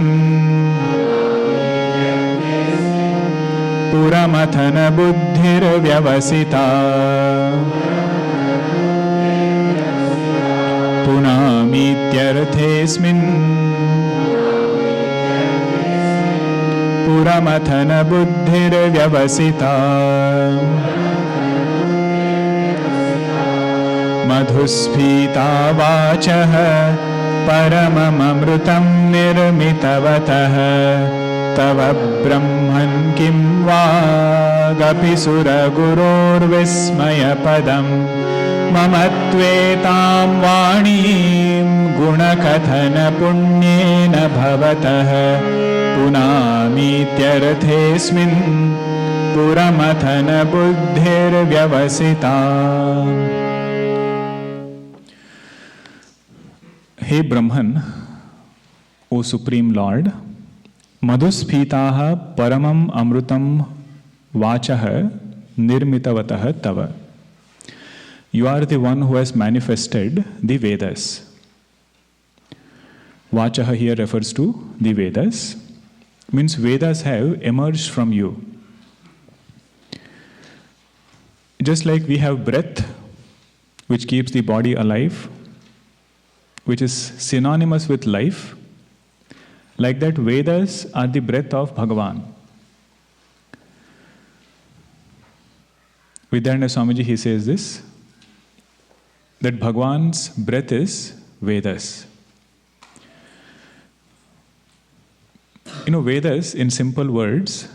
पुरमथन बुद्धिर्व्यवसिता पुनामीत्यर्थेऽस्मिन् पुरमथन बुद्धिर्व्यवसिता मधुस्फीता वाचः परमममृतं निर्मितवतः तव ब्रह्मन् किं वागपि सुरगुरोर्विस्मयपदम् ममत्वेतां वाणीं गुणकथनपुण्येन भवतः पुनामीत्यर्थेऽस्मिन् पुरमथन बुद्धिर्व्यवसिता. Hey Brahman, O Supreme Lord, Madhuspitaha paramam amrutam vachaha nirmitavataha tava. You are the one who has manifested the Vedas. Vachaha here refers to the Vedas. Means Vedas have emerged from you. Just like we have breath, which keeps the body alive, which is synonymous with life, like that Vedas are the breath of Bhagavan. Vidyaranya Swamiji, he says this, that Bhagwan's breath is Vedas. Vedas, in simple words,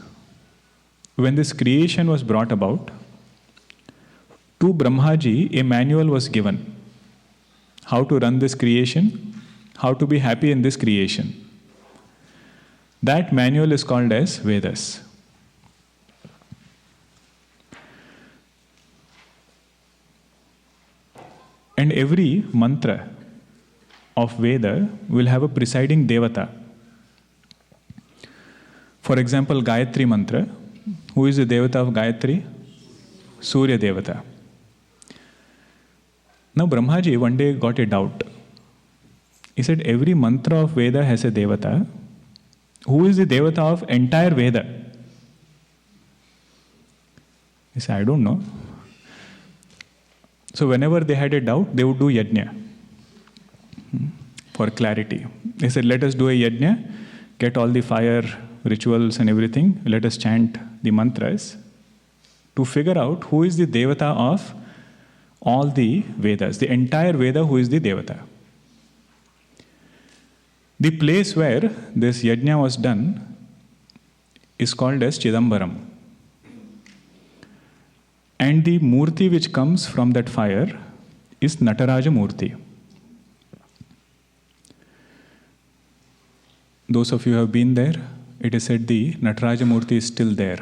when this creation was brought about, to Brahmaji, a manual was given. How to run this creation, how to be happy in this creation. That manual is called as Vedas. And every mantra of Veda will have a presiding Devata. For example, Gayatri mantra. Who is the Devata of Gayatri? Surya Devata. Now Brahmaji one day got a doubt. He said, every mantra of Veda has a Devata. Who is the Devata of entire Veda? He said, I don't know. So whenever they had a doubt, they would do yajna for clarity. They said, let us do a yajna, get all the fire rituals and everything, let us chant the mantras to figure out who is the Devata of all the Vedas, the entire Veda, who is the Devata. The place where this yajna was done is called as Chidambaram. And the murti which comes from that fire is Nataraja Murti. Those of you who have been there, it is said the Nataraja Murti is still there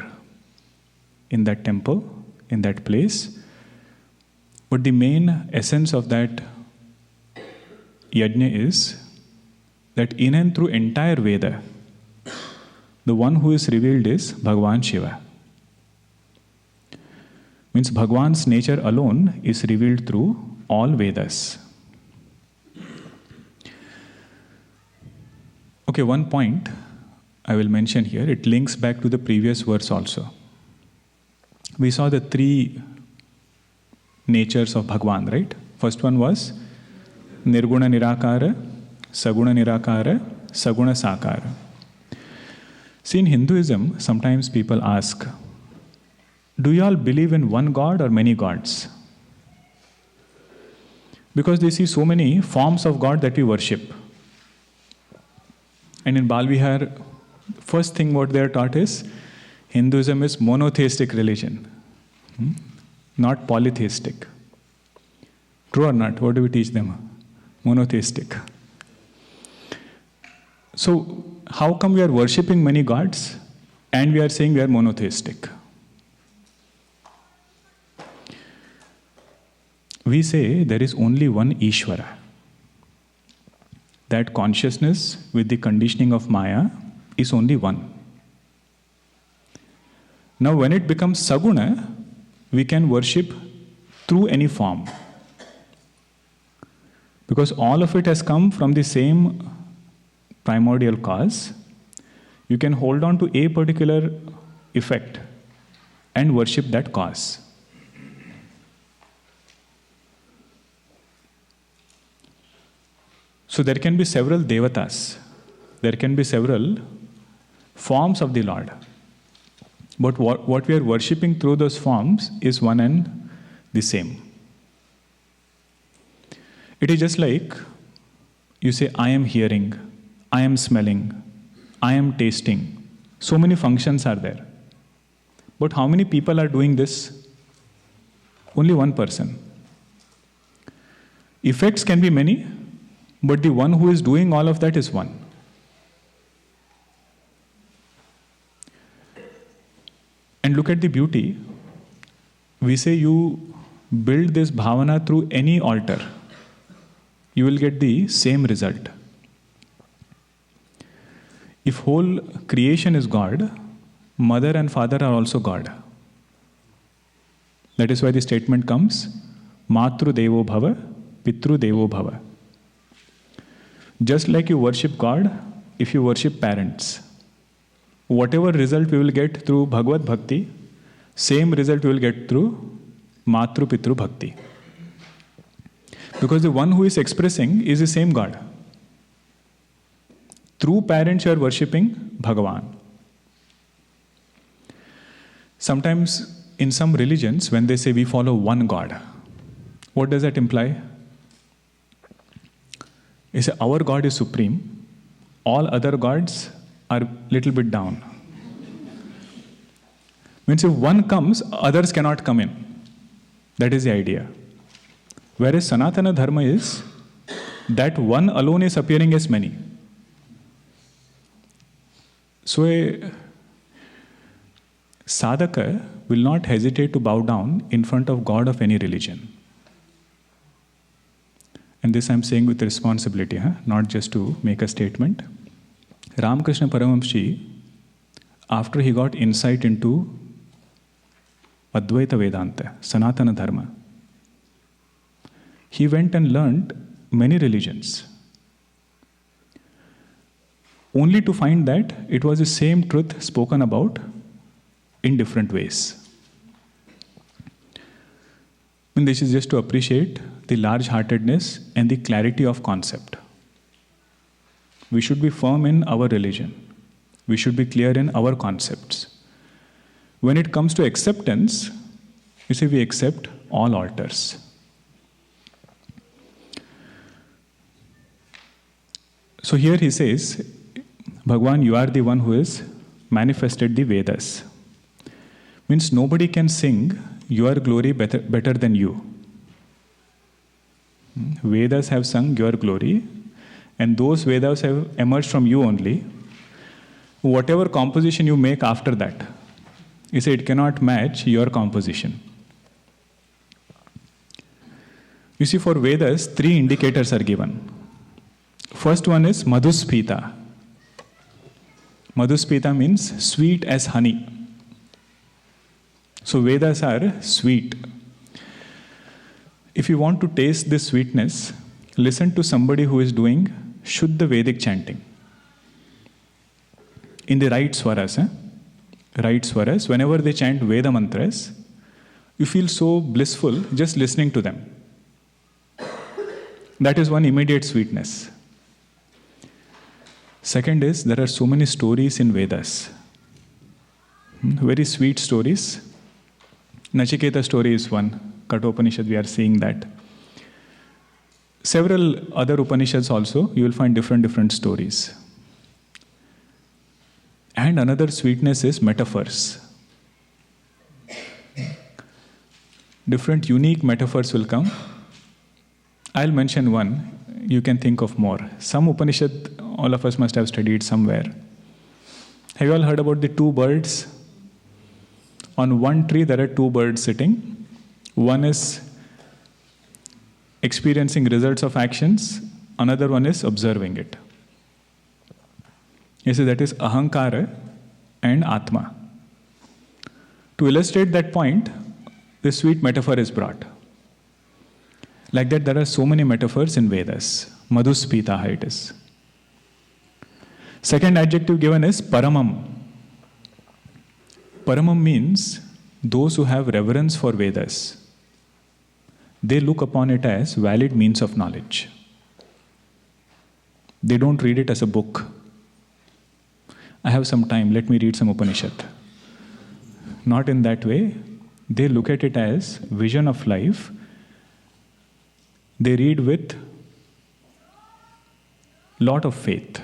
in that temple, in that place. But the main essence of that yajna is that in and through entire Veda, the one who is revealed is Bhagwan Shiva. Means Bhagwan's nature alone is revealed through all Vedas. Okay, one point I will mention here, it links back to the previous verse also. We saw the three natures of Bhagwan, right? First one was Nirguna Nirakara, Saguna Nirkara, Saguna Sakara. See, in Hinduism, sometimes people ask, do you all believe in one God or many gods? Because they see so many forms of God that we worship. And in Balvihar, first thing what they are taught is, Hinduism is monotheistic religion, not polytheistic. True or not? What do we teach them? Monotheistic. So, how come we are worshipping many gods and we are saying we are monotheistic? We say there is only one Ishvara. That consciousness with the conditioning of Maya is only one. Now when it becomes Saguna, we can worship through any form. Because all of it has come from the same primordial cause. You can hold on to a particular effect and worship that cause. So there can be several devatas, there can be several forms of the Lord. But what we are worshipping through those forms is one and the same. It is just like you say, I am hearing, I am smelling, I am tasting. So many functions are there. But how many people are doing this? Only one person. Effects can be many, but the one who is doing all of that is one. And look at the beauty. We say you build this bhavana through any altar, you will get the same result. If whole creation is God, mother and father are also God. That is why the statement comes, Matru Devo Bhava, Pitru Devo Bhava. Just like you worship God, if you worship parents, whatever result we will get through Bhagavad Bhakti, same result we will get through Matru Pitru Bhakti. Because the one who is expressing is the same God. Through parents you are worshipping Bhagavan. Sometimes in some religions, when they say we follow one God, what does that imply? He said, our God is supreme. All other gods are little bit down. Means if one comes, others cannot come in. That is the idea. Whereas Sanatana Dharma is that one alone is appearing as many. So a sadhaka will not hesitate to bow down in front of God of any religion. And this I am saying with responsibility, not just to make a statement. Ramakrishna Paramahamsa, after he got insight into Advaita Vedanta, Sanatana Dharma, he went and learned many religions, only to find that it was the same truth spoken about in different ways. And this is just to appreciate the large-heartedness and the clarity of concept. We should be firm in our religion. We should be clear in our concepts. When it comes to acceptance, you say we accept all altars. So here he says, Bhagwan, you are the one who has manifested the Vedas. Means nobody can sing your glory better than you. Vedas have sung your glory, and those Vedas have emerged from you only. Whatever composition you make after that, you say it cannot match your composition. You see, for Vedas, 3 indicators are given. First one is Madhuspita. Madhuspita means sweet as honey. So Vedas are sweet. If you want to taste this sweetness, listen to somebody who is doing Shuddha Vedic chanting. In the right swaras. Right swaras, whenever they chant Veda mantras, you feel so blissful just listening to them. That is one immediate sweetness. Second is, there are so many stories in Vedas. Very sweet stories. Nachiketa story is one. Kathopanishad, we are seeing that. Several other Upanishads also, you will find different stories. And another sweetness is metaphors. Different unique metaphors will come. I'll mention one. You can think of more. Some Upanishad, all of us must have studied somewhere. Have you all heard about the 2 birds? On one tree, there are 2 birds sitting. One is experiencing results of actions. Another one is observing it. You see, that is Ahankara and Atma. To illustrate that point, this sweet metaphor is brought. Like that, there are so many metaphors in Vedas. Madhuspita, it is. Second adjective given is Paramam. Paramam means those who have reverence for Vedas. They look upon it as valid means of knowledge. They don't read it as a book. I have some time, let me read some Upanishad. Not in that way. They look at it as vision of life. They read with lot of faith.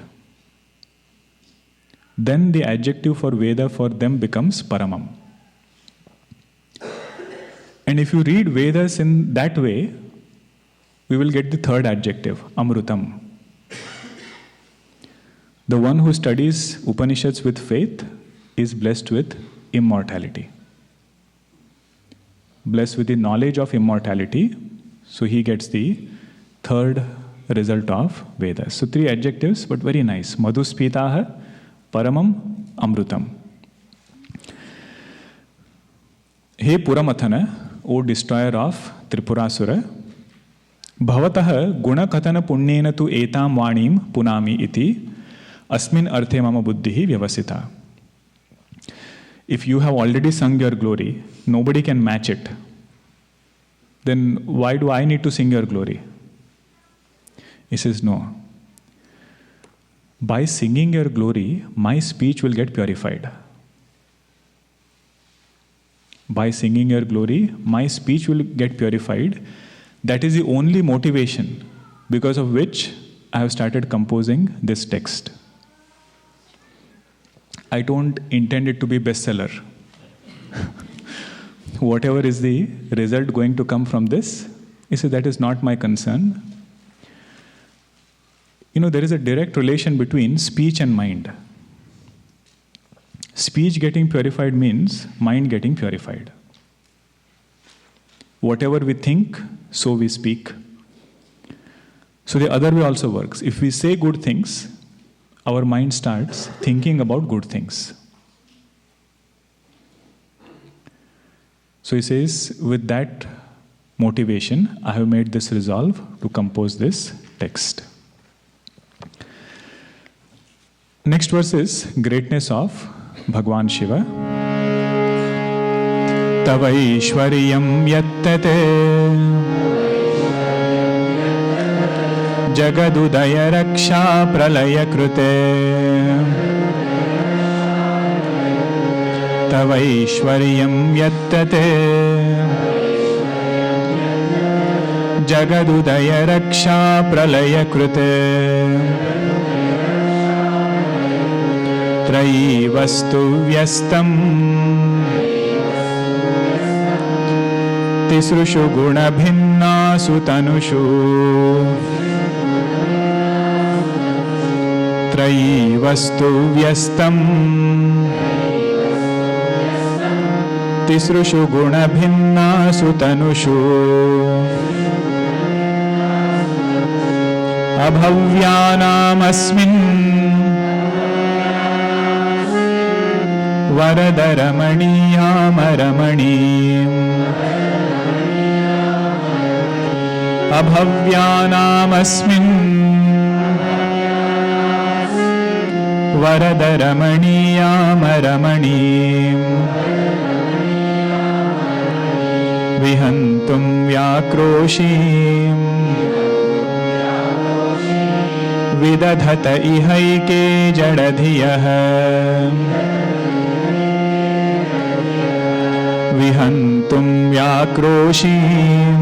Then the adjective for Veda for them becomes Paramam. And if you read Vedas in that way, we will get the third adjective, Amrutam. The one who studies Upanishads with faith is blessed with immortality. Blessed with the knowledge of immortality, so he gets the third result of Vedas. So 3 adjectives, but very nice. Madhuspitaha, Paramam, Amrutam. He Puramathana, O destroyer of Tripurasura, Bhavatah guna katana punyena tu etam vanim punami iti asmin arthe mama buddhihi vyavasita. If you have already sung your glory, nobody can match it. Then why do I need to sing your glory? He says, no. By singing your glory, my speech will get purified. By singing your glory, my speech will get purified. That is the only motivation because of which I have started composing this text. I don't intend it to be bestseller. Whatever is the result going to come from this, you see, that is not my concern. There is a direct relation between speech and mind. Speech getting purified means mind getting purified. Whatever we think, so we speak. So the other way also works. If we say good things, our mind starts thinking about good things. So he says, with that motivation, I have made this resolve to compose this text. Next verse is greatness of Bhagwan Shiva. Tavaishwariyam yattate jagadudaya raksha pralaya krute. Tavaishwariyam yattate jagadudaya raksha pralaya krute. Trayi vastu vyastam tisrushu guna bhinna sutanushu. Trayi vastu vyastam tisrushu guna bhinna sutanushu. Abhavyanam asmin Varadaramaniya Maramani. Abhavyanam asmin Varadaramaniya Maramani. Vihantum vyakroshim Vidadhata ihaike jadadhiyah. Vihantum vyakroshim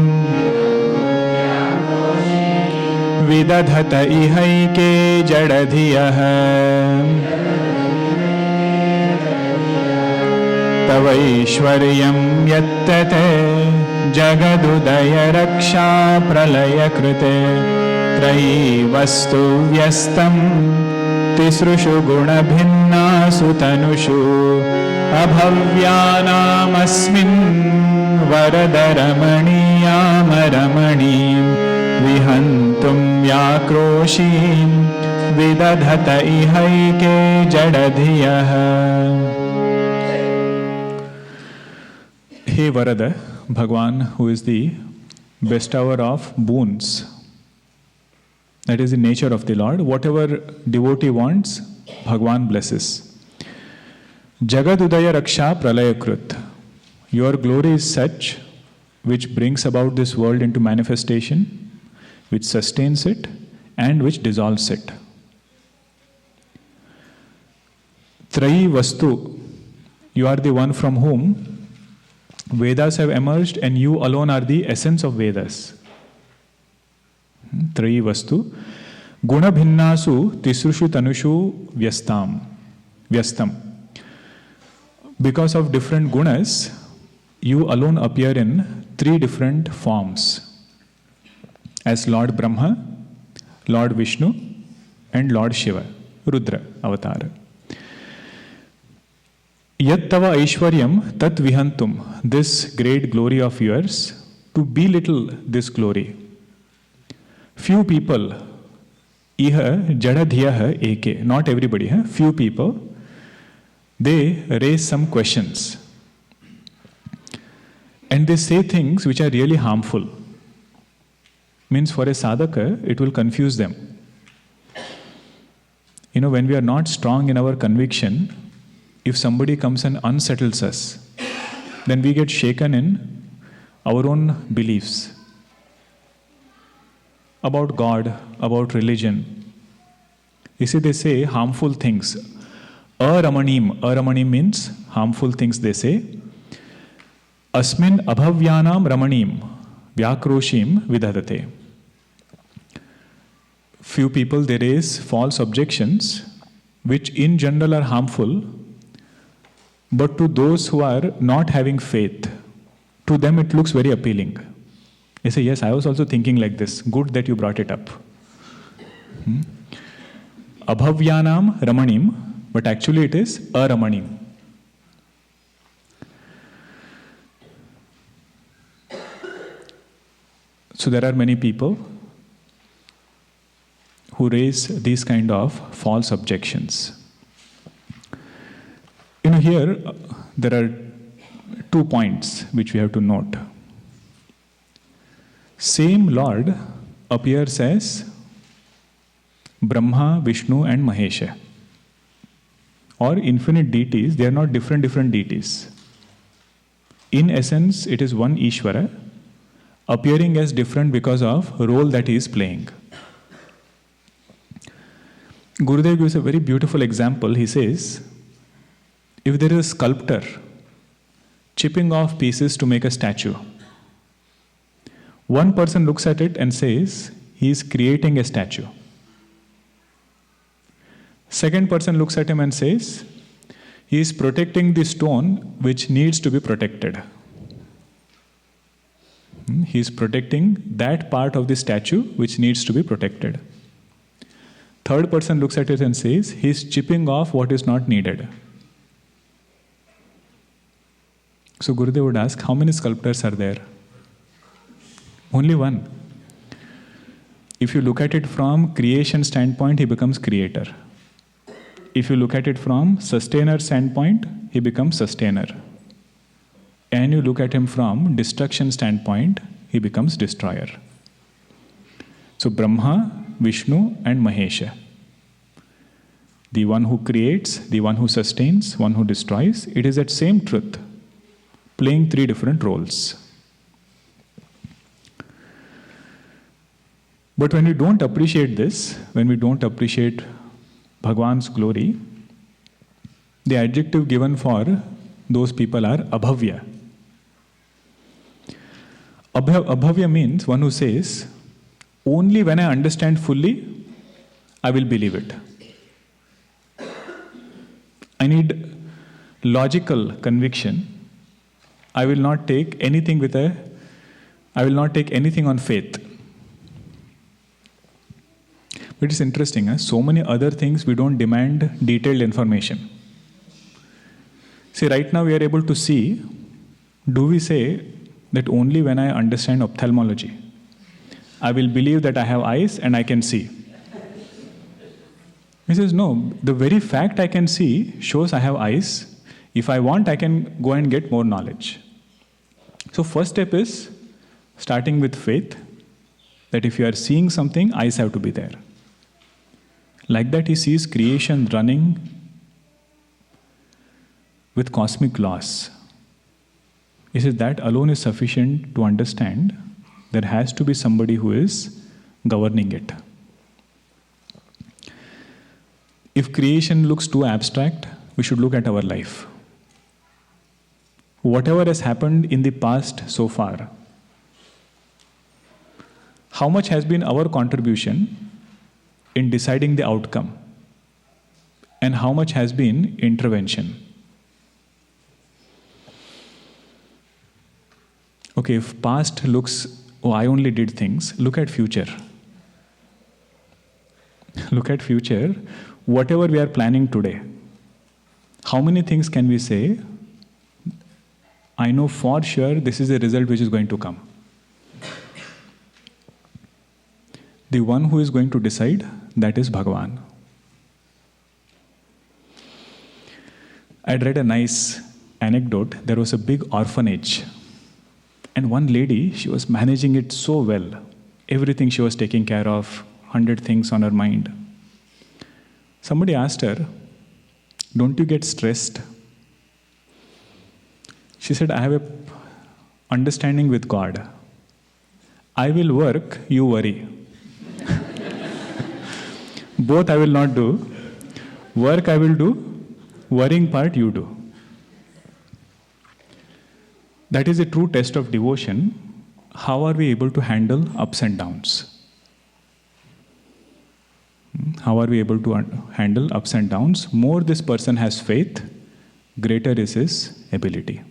Vidadhata ihaike jadadhiyah. Tavaishwaryam yattate jagadudaya raksha pralaya krute. Trayi vastu vyastam tisrushu guna bhinna sutanushu. Abhavyanam asmin varadaramaniya maramani. Vihantum vyakroshim vidadhata ihaike jadadhiyah. Hey Varada, Bhagwan, who is the bestower of boons. That is the nature of the Lord. Whatever devotee wants, Bhagwan blesses. Jagadudaya Raksha Pralayakrit. Your glory is such which brings about this world into manifestation, which sustains it, and which dissolves it. Trayi Vastu. You are the one from whom Vedas have emerged, and you alone are the essence of Vedas. Trayi Vastu. Guna bhinnasu tisrushu tanushu vyastam. Because of different gunas, you alone appear in 3 different forms. As Lord Brahma, Lord Vishnu, and Lord Shiva, Rudra avatar. Yat tava aishwaryam tat vihantum. This great glory of yours, to belittle this glory. Few people, iha jadadhyah eke, not everybody, few people, they raise some questions. And they say things which are really harmful. Means for a sadhaka, it will confuse them. When we are not strong in our conviction, if somebody comes and unsettles us, then we get shaken in our own beliefs about God, about religion. You see, they say harmful things. Aramanim means harmful things, they say. Asmin abhavyanam ramanim vyakroshim vidadate. few people they raise false objections, which in general are harmful, but to those who are not having faith, to them it looks very appealing. They say, yes, I was also thinking like this. Good that you brought it up. Abhavyanam Ramanim, but actually it is Aramanim. So there are many people who raise these kind of false objections. Here there are 2 points which we have to note. Same Lord appears as Brahma, Vishnu and Maheshvara. Or infinite deities, they are not different deities. In essence, it is one Ishvara, appearing as different because of role that he is playing. Gurudev gives a very beautiful example. He says, if there is a sculptor chipping off pieces to make a statue, one person looks at it and says, he is creating a statue. Second person looks at him and says, he is protecting the stone which needs to be protected. He is protecting that part of the statue which needs to be protected. Third person looks at it and says, he is chipping off what is not needed. So Gurudev would ask, how many sculptors are there? Only one. If you look at it from creation standpoint, he becomes creator. If you look at it from sustainer standpoint, he becomes sustainer. And you look at him from destruction standpoint, he becomes destroyer. So Brahma, Vishnu and Maheshvara. The one who creates, the one who sustains, one who destroys, it is that same truth, playing 3 different roles. But when we don't appreciate this, when we don't appreciate Bhagwan's glory, the adjective given for those people are abhavya. Abhavya means one who says, only when I understand fully, I will believe it. I need logical conviction. I will not take anything on faith. But it's interesting, so many other things we don't demand detailed information. See, right now we are able to see, do we say that only when I understand ophthalmology, I will believe that I have eyes and I can see? He says, no, the very fact I can see shows I have eyes. If I want, I can go and get more knowledge. So first step is starting with faith, that if you are seeing something, eyes have to be there. Like that, he sees creation running with cosmic laws. He says that alone is sufficient to understand there has to be somebody who is governing it. If creation looks too abstract, we should look at our life. Whatever has happened in the past so far, how much has been our contribution in deciding the outcome, and how much has been intervention? Okay, if past looks, oh, I only did things, look at future. Look at future, whatever we are planning today. How many things can we say, I know for sure this is the result which is going to come? The one who is going to decide, that is Bhagavan. I had read a nice anecdote. There was a big orphanage. And one lady, she was managing it so well. Everything she was taking care of, 100 things on her mind. Somebody asked her, don't you get stressed? She said, I have a understanding with God. I will work, you worry. Both I will not do. Work I will do, worrying part you do. That is a true test of devotion. How are we able to handle ups and downs? How are we able to handle ups and downs? More this person has faith, greater is his ability.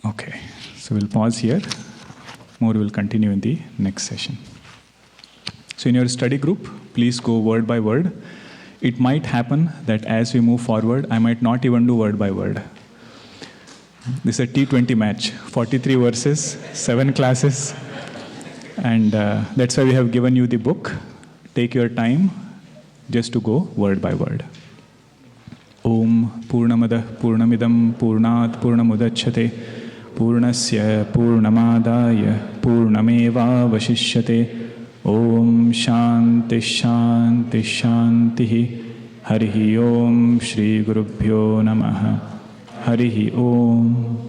Okay, so we'll pause here. More will continue in the next session. So in your study group, please go word by word. It might happen that as we move forward, I might not even do word by word. This is a T20 match, 43 verses, 7 classes. And that's why we have given you the book. Take your time just to go word by word. Om Purnamada Purnamidam Purnat Purnamudachyate Purnasya Purnamadaya Purnameva Vashishyate Om Shanti Shanti Shanti Harihi Om Shri Gurubhyo Namaha Harihi Om.